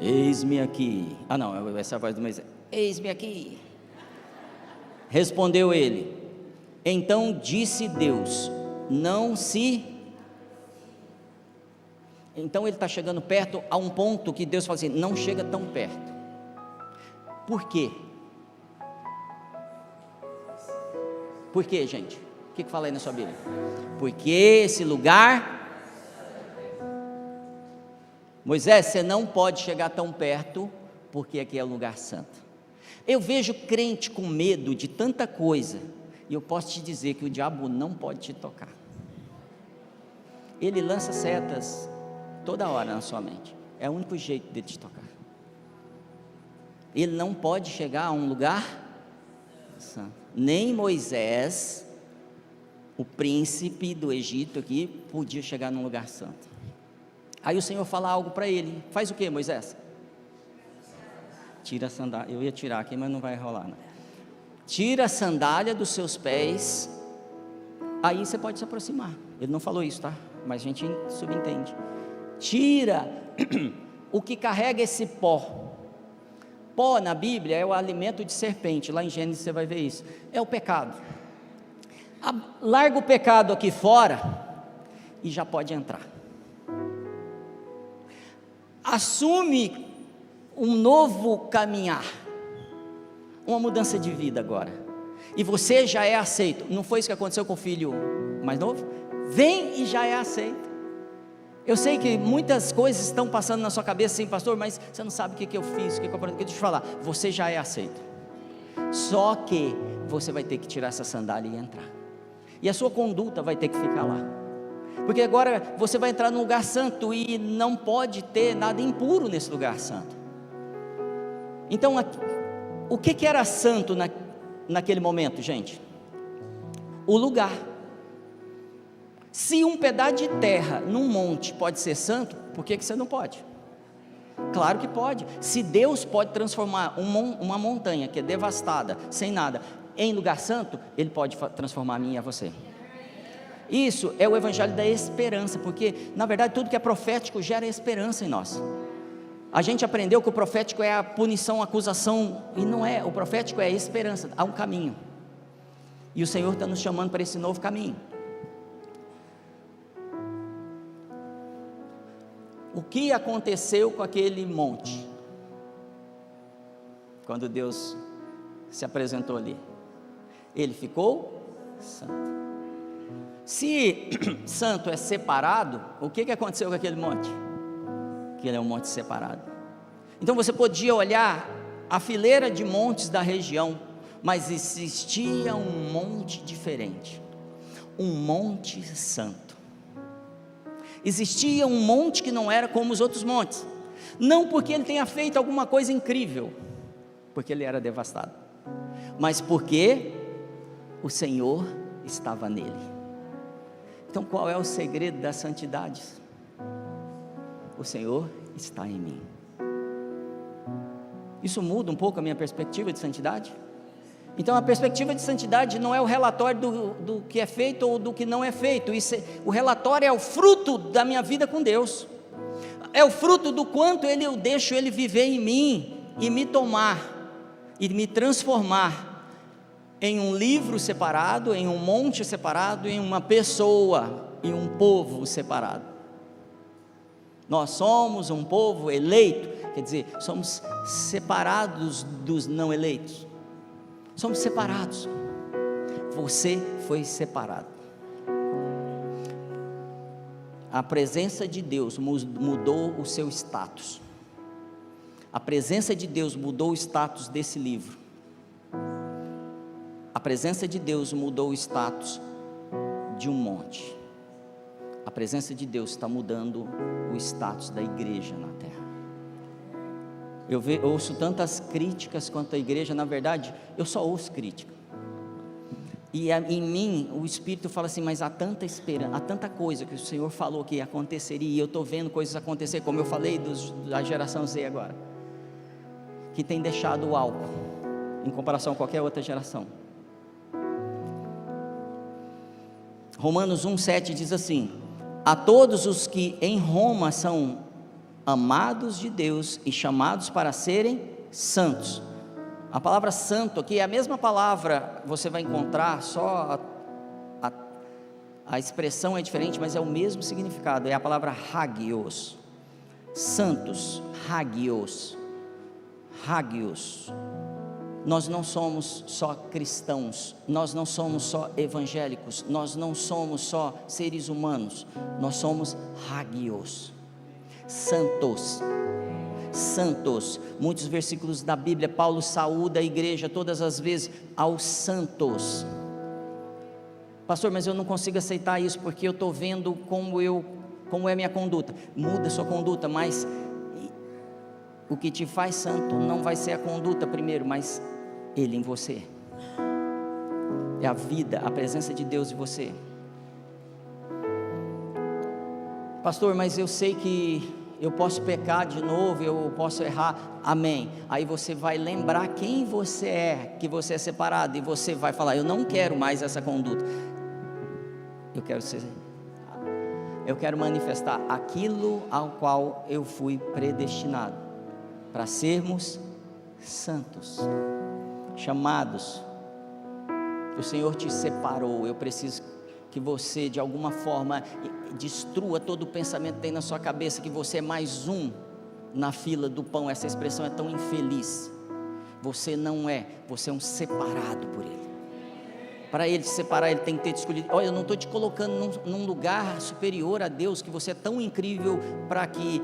eis-me aqui. Ah não, essa é a voz do Moisés, eis-me aqui. Respondeu ele. Então disse Deus, não se... Então ele está chegando perto a um ponto que Deus fala assim, não chega tão perto. Por quê? Por quê, gente? O que fala aí na sua Bíblia? Porque esse lugar... Moisés, você não pode chegar tão perto, porque aqui é o lugar santo. Eu vejo crente com medo de tanta coisa, e eu posso te dizer que o diabo não pode te tocar. Ele lança setas toda hora na sua mente, é o único jeito de te tocar. Ele não pode chegar a um lugar santo. Nem Moisés, o príncipe do Egito aqui, podia chegar num lugar santo. Aí o Senhor fala algo para ele, faz o que, Moisés? Tira a sandália, eu ia tirar aqui, mas não vai rolar, não. Tira a sandália dos seus pés, aí você pode se aproximar. Ele não falou isso, tá? Mas a gente subentende. Tira o que carrega esse pó. Pó na Bíblia é o alimento de serpente, lá em Gênesis você vai ver isso. É o pecado. Larga o pecado aqui fora e já pode entrar. Assume um novo caminhar, uma mudança de vida agora, e você já é aceito. Não foi isso que aconteceu com o filho mais novo? Vem e já é aceito. Eu sei que muitas coisas estão passando na sua cabeça assim, pastor, mas você não sabe o que eu fiz, deixa eu te falar, você já é aceito, só que você vai ter que tirar essa sandália e entrar, e a sua conduta vai ter que ficar lá, porque agora você vai entrar num lugar santo, e não pode ter nada impuro nesse lugar santo. Então, o que era santo naquele momento, gente? O lugar. Se um pedaço de terra num monte pode ser santo, por que você não pode? Claro que pode. Se Deus pode transformar uma montanha que é devastada, sem nada, em lugar santo, Ele pode transformar a mim e a você. Isso é o evangelho da esperança, porque na verdade tudo que é profético gera esperança em nós. A gente aprendeu que o profético é a punição, a acusação, e não é. O profético é a esperança, há um caminho, e o Senhor está nos chamando para esse novo caminho. O que aconteceu com aquele monte, quando Deus se apresentou ali? Ele ficou santo. Se santo é separado, o que aconteceu com aquele monte? Que ele é um monte separado. Então você podia olhar a fileira de montes da região, mas existia um monte diferente, um monte santo. Existia um monte que não era como os outros montes, não porque ele tenha feito alguma coisa incrível, porque ele era devastado, mas porque o Senhor estava nele. Então qual é o segredo da santidade? O Senhor está em mim. Isso muda um pouco a minha perspectiva de santidade? Então a perspectiva de santidade não é o relatório do que é feito ou do que não é feito. O relatório é o fruto da minha vida com Deus, é o fruto do quanto eu deixo Ele viver em mim, e me tomar, e me transformar em um livro separado, em um monte separado, em uma pessoa, em um povo separado. Nós somos um povo eleito, quer dizer, somos separados dos não eleitos. Somos separados. Você foi separado. A presença de Deus mudou o seu status. A presença de Deus mudou o status desse livro. A presença de Deus mudou o status de um monte. A presença de Deus está mudando o status da igreja na terra. Eu ouço tantas críticas quanto a igreja. Na verdade, eu só ouço crítica, e em mim o Espírito fala assim, mas há tanta esperança, há tanta coisa que o Senhor falou que aconteceria, e eu estou vendo coisas acontecer, como eu falei da geração Z agora, que tem deixado o álcool, em comparação a qualquer outra geração. Romanos 1,7 diz assim: a todos os que em Roma são amados de Deus e chamados para serem santos. A palavra santo aqui é a mesma palavra, você vai encontrar, só a expressão é diferente, mas é o mesmo significado, é a palavra hagios, santos, hagios, nós não somos só cristãos, nós não somos só evangélicos, nós não somos só seres humanos, nós somos hagios, santos. Santos, muitos versículos da Bíblia, Paulo saúda a igreja todas as vezes aos santos. Pastor, mas eu não consigo aceitar isso, porque eu estou vendo como é minha conduta. Muda a sua conduta, mas o que te faz santo não vai ser a conduta primeiro, mas Ele em você, é a vida, a presença de Deus em você. Pastor, mas eu sei que eu posso pecar de novo, eu posso errar, amém. Aí você vai lembrar quem você é, que você é separado, e você vai falar, eu não quero mais essa conduta, eu quero manifestar aquilo ao qual eu fui predestinado, para sermos santos, chamados. O Senhor te separou. Eu preciso que você de alguma forma destrua todo o pensamento que tem na sua cabeça, que você é mais um na fila do pão. Essa expressão é tão infeliz. Você não é, você é um separado por Ele. Para Ele te separar, Ele tem que ter te escolhido. Olha, eu não estou te colocando num lugar superior a Deus, que você é tão incrível para que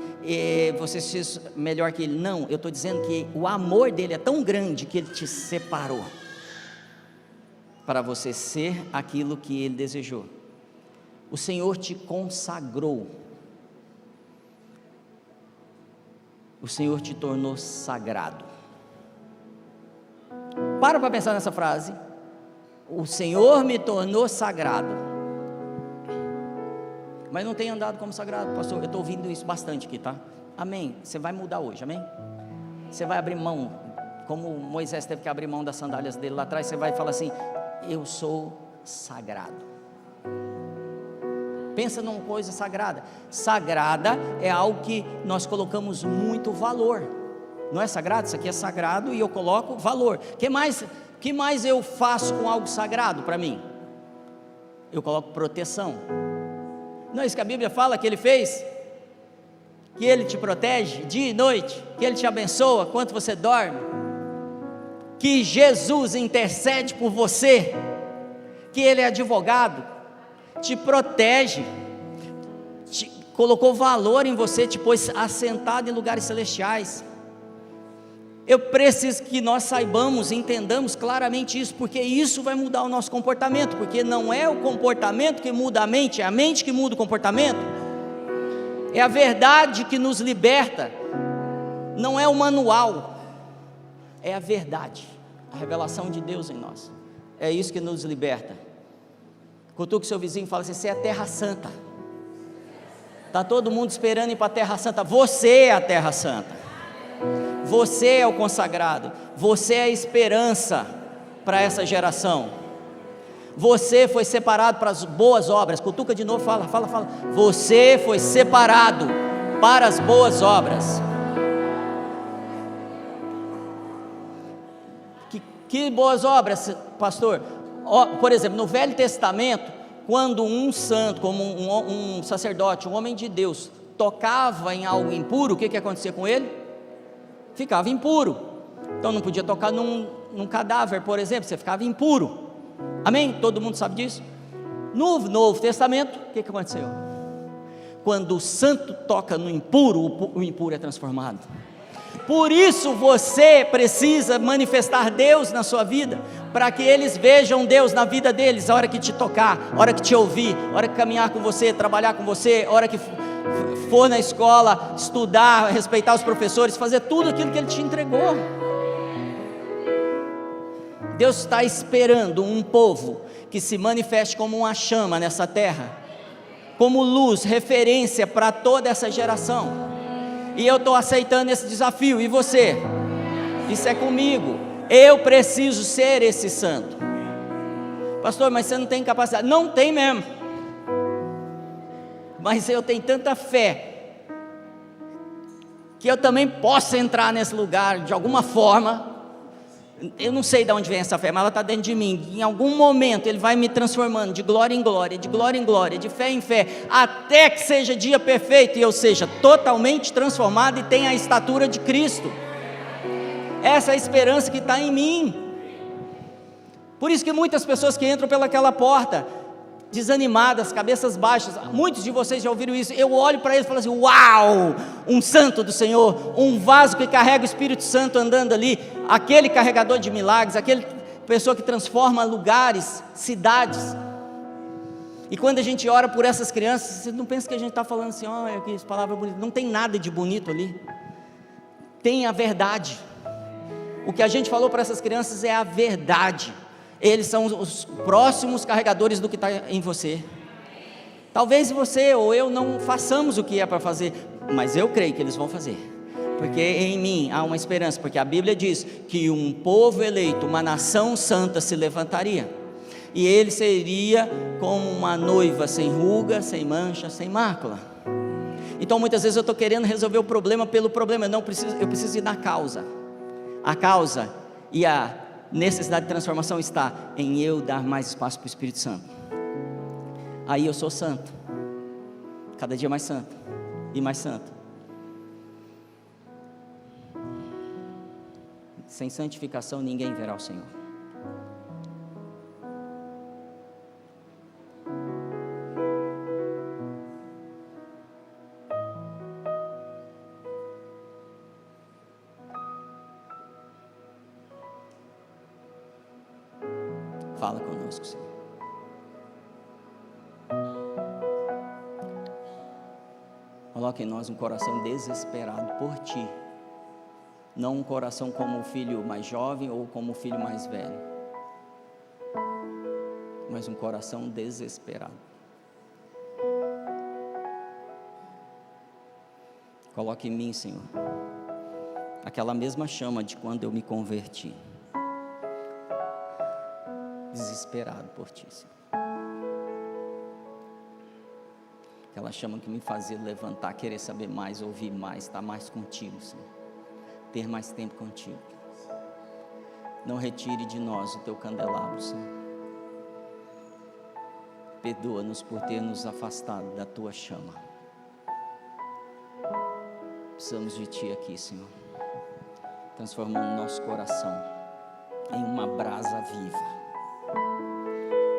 você seja melhor que Ele. Não, eu estou dizendo que o amor dEle é tão grande que Ele te separou para você ser aquilo que Ele desejou. O Senhor te consagrou. O Senhor te tornou sagrado. Para pensar nessa frase. O Senhor me tornou sagrado. Mas não tenho andado como sagrado, pastor. Eu estou ouvindo isso bastante aqui, tá? Amém. Você vai mudar hoje, amém? Você vai abrir mão, como Moisés teve que abrir mão das sandálias dele lá atrás. Você vai falar assim: eu sou sagrado. Pensa numa coisa sagrada. Sagrada é algo que nós colocamos muito valor. Não é sagrado? Isso aqui é sagrado e eu coloco valor. Que mais eu faço com algo sagrado para mim? Eu coloco proteção. Não é isso que a Bíblia fala que Ele fez? Que Ele te protege dia e noite, que Ele te abençoa quanto você dorme, que Jesus intercede por você, que Ele é advogado, te protege, te colocou valor em você, te pôs assentado em lugares celestiais. Eu preciso que nós saibamos, entendamos claramente isso, porque isso vai mudar o nosso comportamento, porque não é o comportamento que muda a mente, é a mente que muda o comportamento. É a verdade que nos liberta, não é o manual, é a verdade, a revelação de Deus em nós, é isso que nos liberta. Cutuca o seu vizinho e fala assim: você é a terra santa. Está todo mundo esperando ir para a terra santa, você é a terra santa. Você é o consagrado, você é a esperança para essa geração. Você foi separado para as boas obras. Cutuca de novo, fala. Você foi separado para as boas obras. Que boas obras, pastor? Por exemplo, no Velho Testamento, quando um santo, como um sacerdote, um homem de Deus, tocava em algo impuro, o que acontecia com ele? Ficava impuro. Então não podia tocar num cadáver, por exemplo, você ficava impuro. Amém? Todo mundo sabe disso? No Novo Testamento, o que aconteceu? Quando o santo toca no impuro, o impuro é transformado. Por isso você precisa manifestar Deus na sua vida, para que eles vejam Deus na vida deles, a hora que te tocar, a hora que te ouvir, a hora que caminhar com você, trabalhar com você, a hora que for na escola, estudar, respeitar os professores, fazer tudo aquilo que Ele te entregou. Deus está esperando um povo que se manifeste como uma chama nessa terra, como luz, referência para toda essa geração. E eu estou aceitando esse desafio, e você? Isso é comigo. Eu preciso ser esse santo. Pastor, mas você não tem capacidade. Não tem mesmo. Mas eu tenho tanta fé que eu também posso entrar nesse lugar de alguma forma. Eu não sei de onde vem essa fé, mas ela está dentro de mim. Em algum momento Ele vai me transformando de glória em glória, de glória em glória, de fé em fé, até que seja dia perfeito e eu seja totalmente transformado e tenha a estatura de Cristo. essa é a esperança que está em mim. Por isso que muitas pessoas que entram pelaquela porta, desanimadas, cabeças baixas, muitos de vocês já ouviram isso, eu olho para eles e falo assim: uau, um santo do Senhor, um vaso que carrega o Espírito Santo andando ali, aquele carregador de milagres, aquele pessoa que transforma lugares, cidades. E quando a gente ora por essas crianças, você não pensa que a gente está falando assim, olha que palavra bonita, não tem nada de bonito ali, tem a verdade. O que a gente falou para essas crianças é a verdade. Eles são os próximos carregadores do que está em você. Talvez você ou eu não façamos o que é para fazer, mas eu creio que eles vão fazer, porque em mim há uma esperança, porque a Bíblia diz que um povo eleito, uma nação santa se levantaria, e ele seria como uma noiva sem ruga, sem mancha, sem mácula. Então muitas vezes eu estou querendo resolver o problema pelo problema, eu preciso ir na causa. A causa e a necessidade de transformação está em eu dar mais espaço para o Espírito Santo. Aí eu sou santo, cada dia mais santo e mais santo. Sem santificação ninguém verá o Senhor. Fala conosco, Senhor. Coloque em nós um coração desesperado por Ti, não um coração como o filho mais jovem ou como o filho mais velho, mas um coração desesperado. Coloque em mim, Senhor, aquela mesma chama de quando eu me converti, desesperado por Ti, Senhor. Aquela chama que me fazia levantar, querer saber mais, ouvir mais, estar mais contigo, Senhor, ter mais tempo contigo. Não retire de nós o Teu candelabro, Senhor. Perdoa-nos por ter nos afastado da Tua chama. Precisamos de Ti aqui, Senhor, transformando nosso coração em uma brasa viva.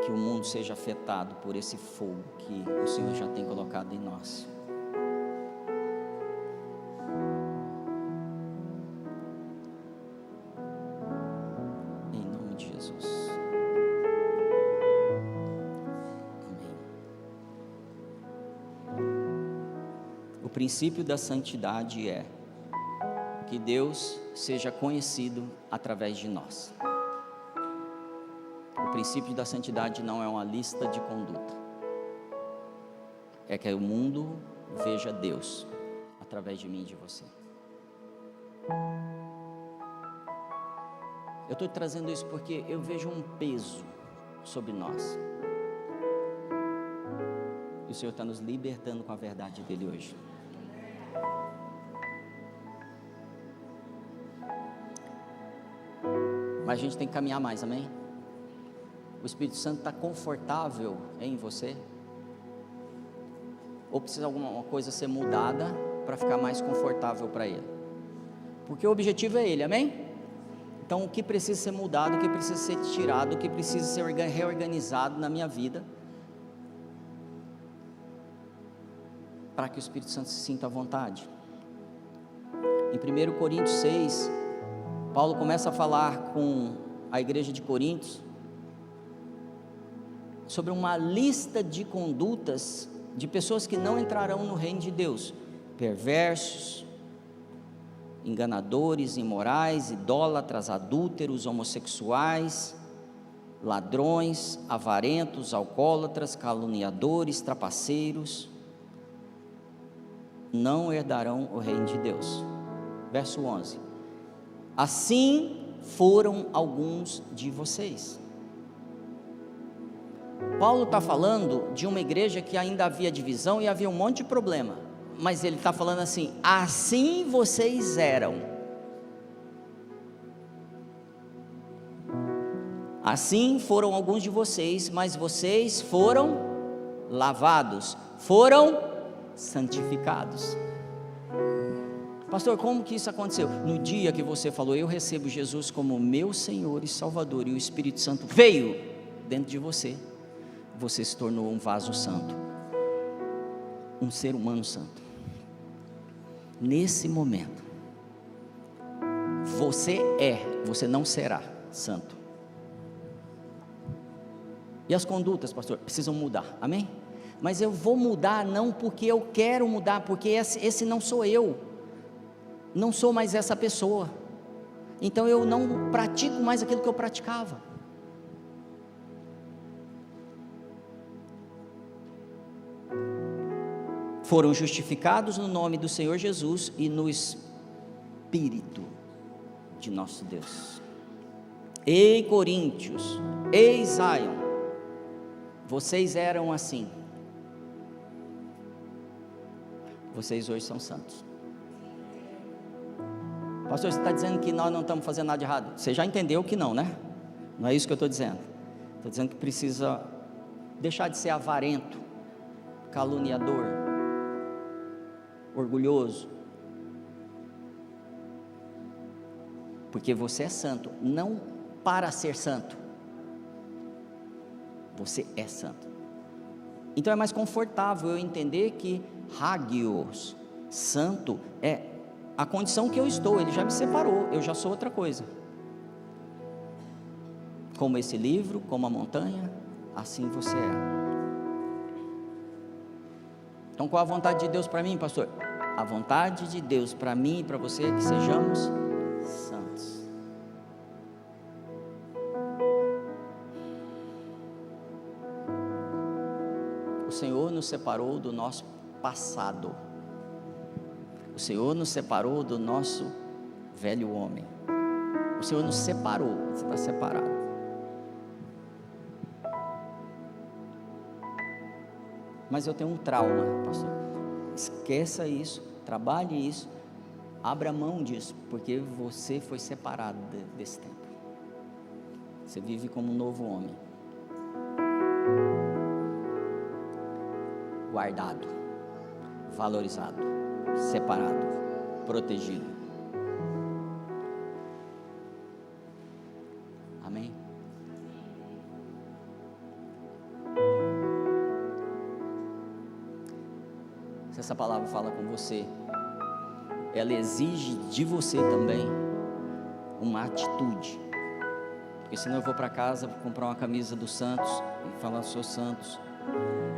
Que o mundo seja afetado por esse fogo que o Senhor já tem colocado em nós. Em nome de Jesus. Amém. O princípio da santidade é que Deus seja conhecido através de nós. O princípio da santidade não é uma lista de conduta, é que o mundo veja Deus através de mim e de você. Eu estou trazendo isso porque eu vejo um peso sobre nós, e o Senhor está nos libertando com a verdade dEle hoje. Mas a gente tem que caminhar mais, amém? O Espírito Santo está confortável em você? Ou precisa alguma coisa ser mudada para ficar mais confortável para Ele? Porque o objetivo é Ele, amém? Então o que precisa ser mudado, o que precisa ser tirado, o que precisa ser reorganizado na minha vida, para que o Espírito Santo se sinta à vontade. Em 1 Coríntios 6, Paulo começa a falar com a igreja de Coríntios sobre uma lista de condutas de pessoas que não entrarão no reino de Deus: perversos, enganadores, imorais, idólatras, adúlteros, homossexuais, ladrões, avarentos, alcoólatras, caluniadores, trapaceiros, não herdarão o reino de Deus. Verso 11: assim foram alguns de vocês. Paulo está falando de uma igreja que ainda havia divisão e havia um monte de problema, mas ele está falando assim: assim vocês eram, assim foram alguns de vocês, mas vocês foram lavados, foram santificados. Pastor, como que isso aconteceu? No dia que você falou, eu recebo Jesus como meu Senhor e Salvador, e o Espírito Santo veio dentro de você, você se tornou um vaso santo, um ser humano santo. Nesse momento, você não será santo. E as condutas, pastor, precisam mudar, amém? Mas eu vou mudar não porque eu quero mudar, porque esse não sou eu, não sou mais essa pessoa, então eu não pratico mais aquilo que eu praticava. Foram justificados no nome do Senhor Jesus e no Espírito de nosso Deus. Ei Coríntios, ei Zion, vocês eram assim, vocês hoje são santos. Pastor, você está dizendo que nós não estamos fazendo nada de errado? Você já entendeu que não, né? Não é isso que eu estou dizendo. Estou dizendo que precisa deixar de ser avarento, caluniador, orgulhoso, porque você é santo, não para ser santo, você é santo. Então é mais confortável eu entender que hagios, santo, é a condição que eu estou, ele já me separou, eu já sou outra coisa. Como esse livro, como a montanha, assim você é. Então qual a vontade de Deus para mim, pastor? A vontade de Deus para mim e para você é que sejamos santos. O Senhor nos separou do nosso passado. O Senhor nos separou do nosso velho homem. O Senhor nos separou, você está separado. Mas eu tenho um trauma, pastor. Esqueça isso, trabalhe isso, abra mão disso, porque você foi separado desse tempo. Você vive como um novo homem, guardado, valorizado, separado, protegido. Amém? Se essa palavra fala com você, ela exige de você também uma atitude, porque senão eu vou para casa, vou comprar uma camisa do Santos e falar sou Santos,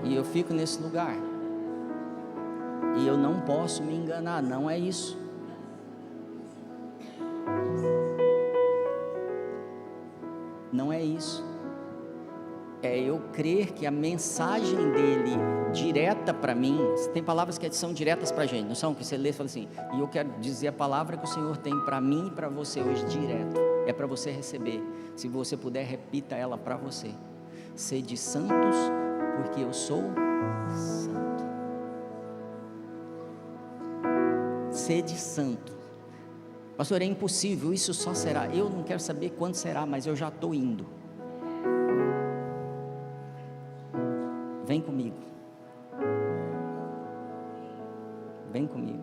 e eu fico nesse lugar, e eu não posso me enganar, não é isso. Não é isso. É eu crer que a mensagem dele direta para mim, tem palavras que são diretas para a gente, não são? Que você lê e fala assim, e eu quero dizer a palavra que o Senhor tem para mim e para você hoje direto, é para você receber. Se você puder, repita ela para você: sede santos, porque eu sou santo. Sede santo. Pastor, é impossível, isso só será, eu não quero saber quando será, mas eu já estou indo. Vem comigo. Vem comigo.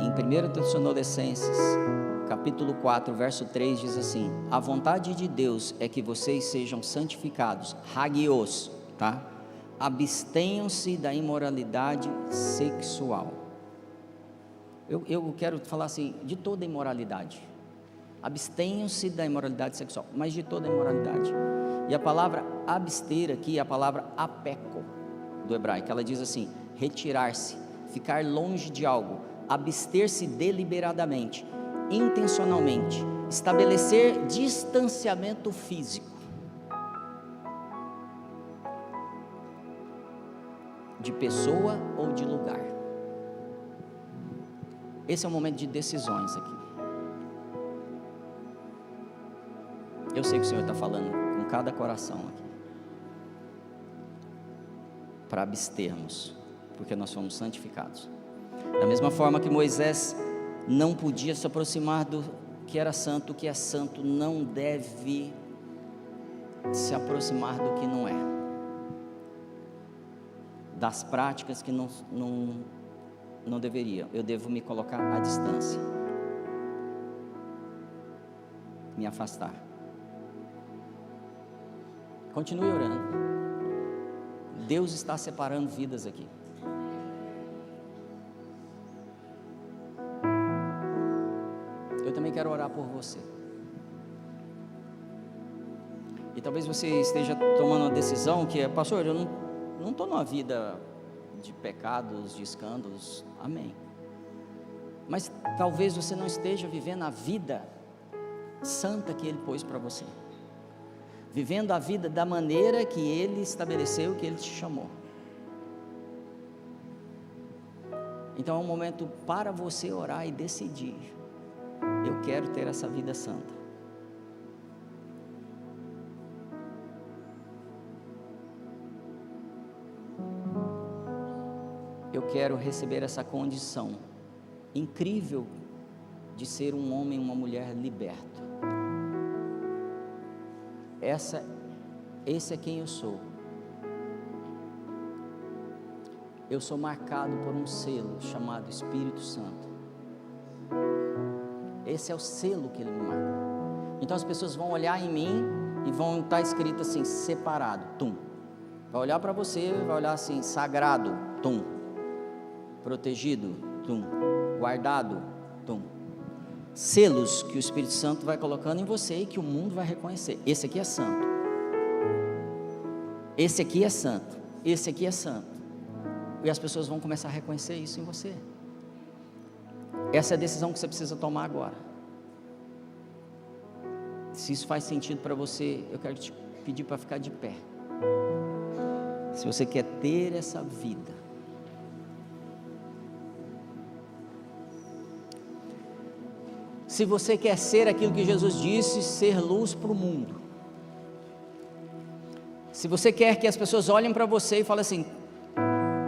Em 1 Tessalonicenses, capítulo 4, verso 3, diz assim: a vontade de Deus é que vocês sejam santificados, hagios, tá? Abstenham-se da imoralidade sexual. Eu quero falar assim, de toda imoralidade. Abstenham-se da imoralidade sexual, mas de toda imoralidade. E a palavra abster aqui é a palavra apeco, do hebraico. Ela diz assim: retirar-se, ficar longe de algo, abster-se deliberadamente, intencionalmente, estabelecer distanciamento físico de pessoa ou de lugar. Esse é um momento de decisões aqui. Eu sei que o Senhor está falando com cada coração aqui, para abstermos, porque nós fomos santificados. Da mesma forma que Moisés não podia se aproximar do que era santo, o que é santo não deve se aproximar do que não é, das práticas que não deveriam. Eu devo me colocar à distância, me afastar. Continue orando. Deus está separando vidas aqui. Eu também quero orar por você. E talvez você esteja tomando uma decisão que é: pastor, eu não estou numa vida de pecados, de escândalos. Amém. Mas talvez você não esteja vivendo a vida santa que Ele pôs para você, vivendo a vida da maneira que Ele estabeleceu, que Ele te chamou. Então é um momento para você orar e decidir: eu quero ter essa vida santa. Eu quero receber essa condição incrível de ser um homem e uma mulher liberto. Esse é quem eu sou. Eu sou marcado por um selo chamado Espírito Santo. Esse é o selo que Ele me marcou. Então as pessoas vão olhar em mim e vão estar escrito assim: separado, tum. Vai olhar para você, vai olhar assim: sagrado, tum. Protegido, tum. Guardado, tum. Selos que o Espírito Santo vai colocando em você e que o mundo vai reconhecer. Esse aqui é santo. Esse aqui é santo. Esse aqui é santo. E as pessoas vão começar a reconhecer isso em você. Essa é a decisão que você precisa tomar agora. Se isso faz sentido para você, eu quero te pedir para ficar de pé. Se você quer ter essa vida, se você quer ser aquilo que Jesus disse, ser luz para o mundo, se você quer que as pessoas olhem para você e falem assim: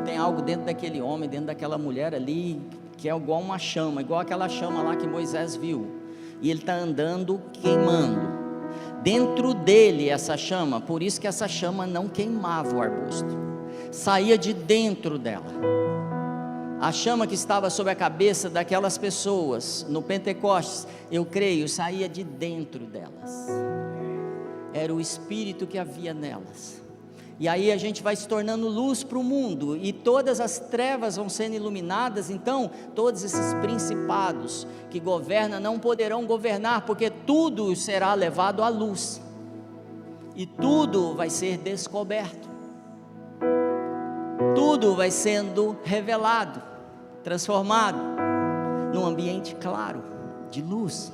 tem algo dentro daquele homem, dentro daquela mulher ali, que é igual uma chama, igual aquela chama lá que Moisés viu, e ele está andando queimando, dentro dele essa chama, por isso que essa chama não queimava o arbusto, saía de dentro dela. A chama que estava sobre a cabeça daquelas pessoas no Pentecostes, eu creio, saía de dentro delas. Era o Espírito que havia nelas. E aí a gente vai se tornando luz para o mundo, e todas as trevas vão sendo iluminadas. Então todos esses principados que governam não poderão governar, porque tudo será levado à luz, e tudo vai ser descoberto, tudo vai sendo revelado, transformado num ambiente claro, de luz,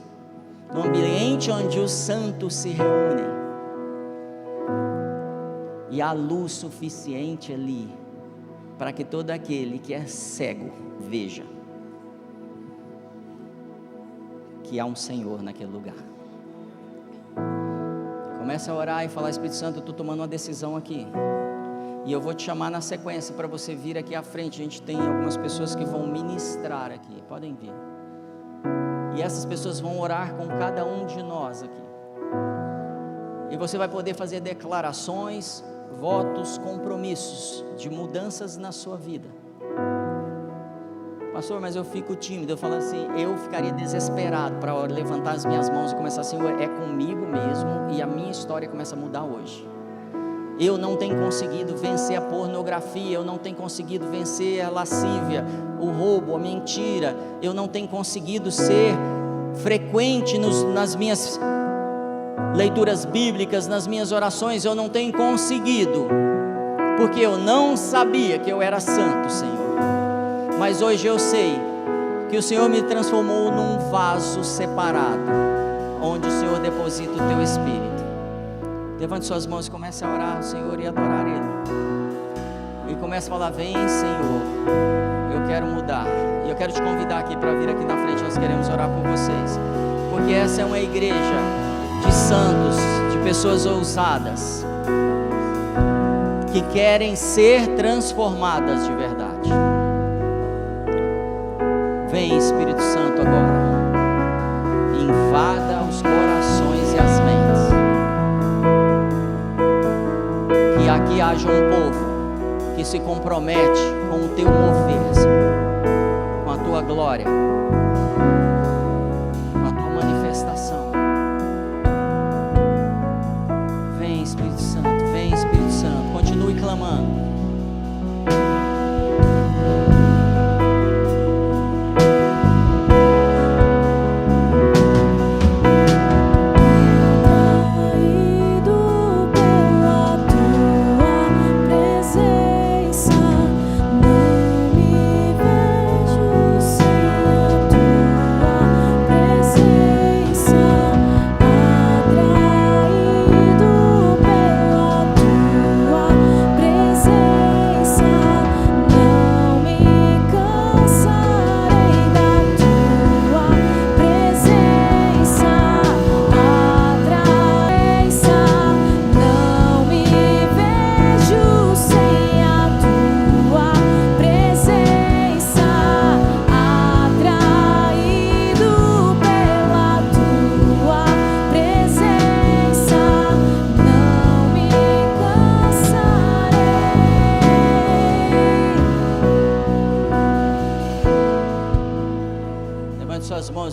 num ambiente onde os santos se reúnem, e há luz suficiente ali, para que todo aquele que é cego, veja, que há um Senhor naquele lugar. Começa a orar e falar: Espírito Santo, eu estou tomando uma decisão aqui, e eu vou te chamar na sequência para você vir aqui à frente. A gente tem algumas pessoas que vão ministrar aqui, podem vir, e essas pessoas vão orar com cada um de nós aqui, e você vai poder fazer declarações, votos, compromissos de mudanças na sua vida. Pastor, mas eu fico tímido. Eu falo assim: eu ficaria desesperado para levantar as minhas mãos e começar assim: é comigo mesmo, e a minha história começa a mudar hoje. Eu não tenho conseguido vencer a pornografia, eu não tenho conseguido vencer a lascívia, o roubo, a mentira, eu não tenho conseguido ser frequente nas minhas leituras bíblicas, nas minhas orações, eu não tenho conseguido, porque eu não sabia que eu era santo, Senhor. Mas hoje eu sei que o Senhor me transformou num vaso separado, onde o Senhor deposita o teu Espírito. Levante suas mãos e comece a orar ao Senhor e adorar Ele, e comece a falar: vem, Senhor, eu quero mudar. E eu quero te convidar aqui para vir aqui na frente. Nós queremos orar por vocês, porque essa é uma igreja de santos, de pessoas ousadas, que querem ser transformadas de verdade. Vem, Espírito Santo, agora, invada os corações e as mentes. que haja um povo que se compromete com o teu mover, Senhor, com a tua glória, com a tua manifestação. Vem, Espírito Santo, vem, Espírito Santo, continue clamando.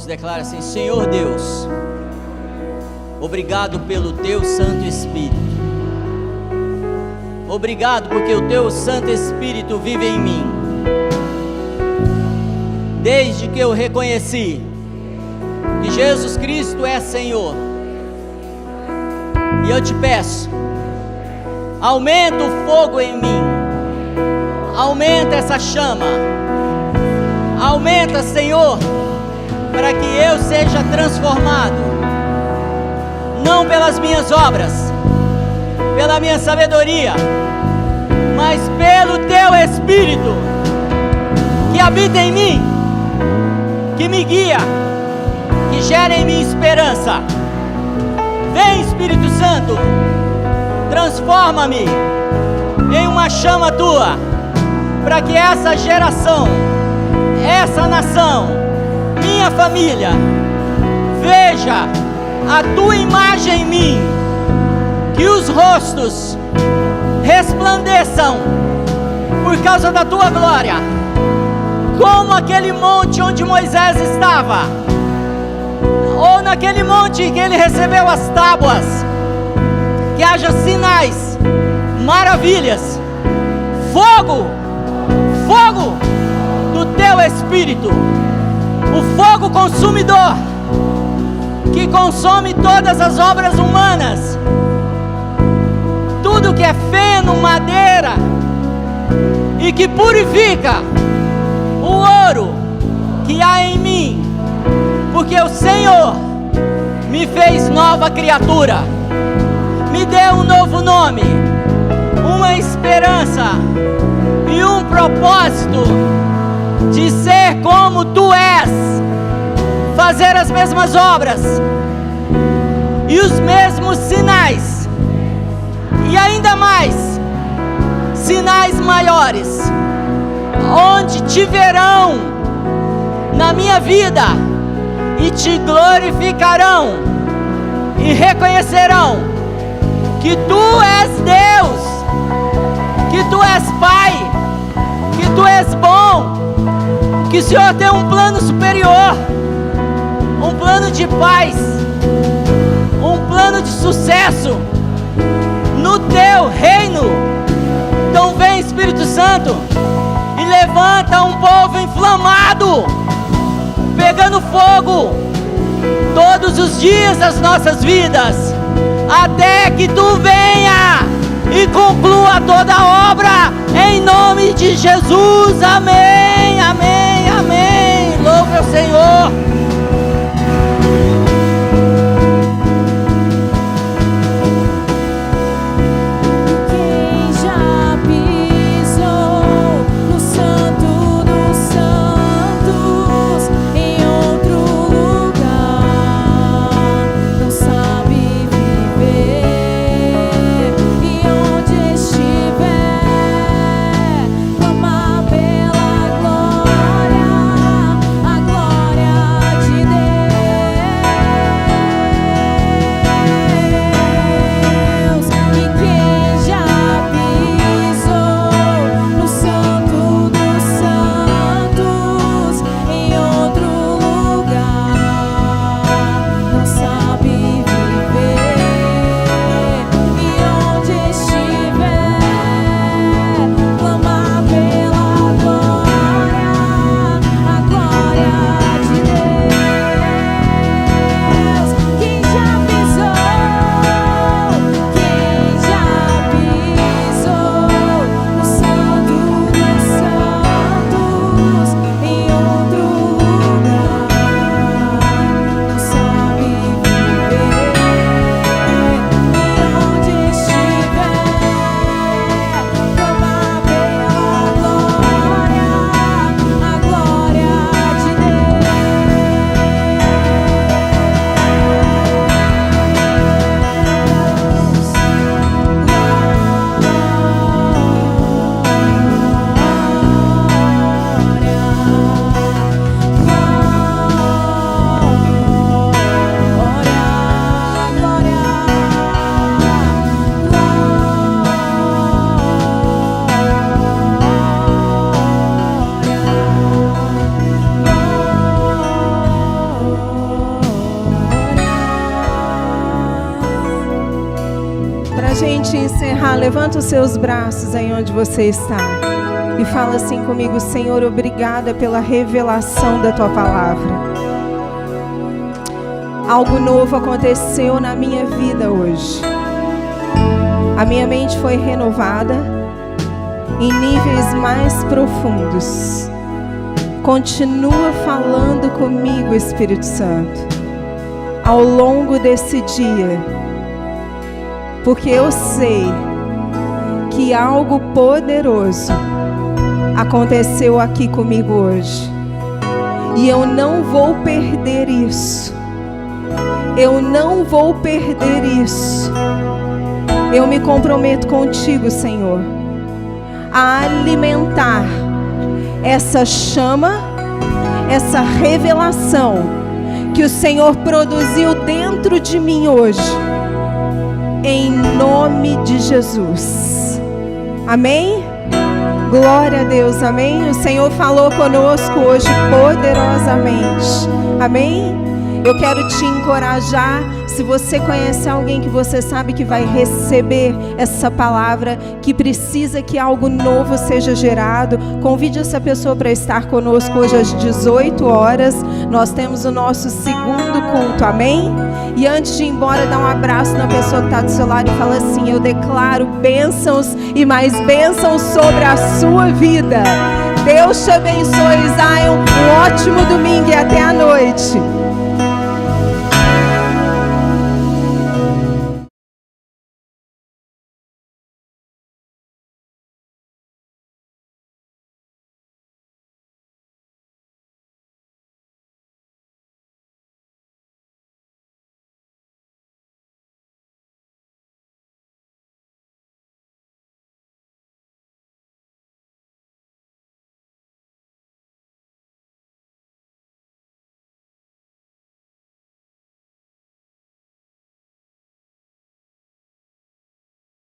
Declara assim: Senhor Deus, obrigado pelo teu Santo Espírito. Obrigado porque o teu Santo Espírito vive em mim. Desde que eu reconheci que Jesus Cristo é Senhor. E eu te peço, aumenta o fogo em mim. Aumenta essa chama. Aumenta, Senhor, para que eu seja transformado, não pelas minhas obras, pela minha sabedoria, mas pelo teu Espírito, que habita em mim, que me guia, que gera em mim esperança. Vem, Espírito Santo, transforma-me em uma chama tua, para que essa geração, essa nação, minha família, veja a tua imagem em mim, que os rostos resplandeçam por causa da tua glória, como aquele monte onde Moisés estava, ou naquele monte que ele recebeu as tábuas, que haja sinais, maravilhas, fogo, fogo do teu Espírito, o fogo consumidor, que consome todas as obras humanas, tudo que é feno, madeira, e que purifica o ouro que há em mim, porque o Senhor me fez nova criatura, me deu um novo nome, uma esperança e um propósito de ser como tu és, fazer as mesmas obras e os mesmos sinais, e ainda mais sinais maiores, onde te verão na minha vida e te glorificarão e reconhecerão que tu és Deus, que tu és Pai, que tu és bom, que o Senhor tem um plano superior, um plano de paz, um plano de sucesso no teu reino. Então vem, Espírito Santo, e levanta um povo inflamado, pegando fogo todos os dias das nossas vidas, até que tu venha e conclua toda a obra, em nome de Jesus. Amém, amém, amém. Louve ao Senhor. Glória gente encerrar, levanta os seus braços aí onde você está e fala assim comigo: Senhor, obrigada pela revelação da Tua palavra. Algo novo aconteceu na minha vida hoje. A minha mente foi renovada em níveis mais profundos. Continua falando comigo, Espírito Santo, ao longo desse dia, porque eu sei que algo poderoso aconteceu aqui comigo hoje, e eu não vou perder isso. Eu não vou perder isso. Eu me comprometo contigo, Senhor, a alimentar essa chama, essa revelação que o Senhor produziu dentro de mim hoje, em nome de Jesus. Amém? Glória a Deus, amém? O Senhor falou conosco hoje poderosamente, amém? Eu quero te encorajar. Se você conhece alguém que você sabe que vai receber essa palavra, que precisa que algo novo seja gerado, convide essa pessoa para estar conosco hoje às 18 horas. Nós temos o nosso segundo culto, amém? E antes de ir embora, dá um abraço na pessoa que está do seu lado e fala assim: eu declaro bênçãos e mais bênçãos sobre a sua vida. Deus te abençoe, Zion. Um ótimo domingo e até a noite.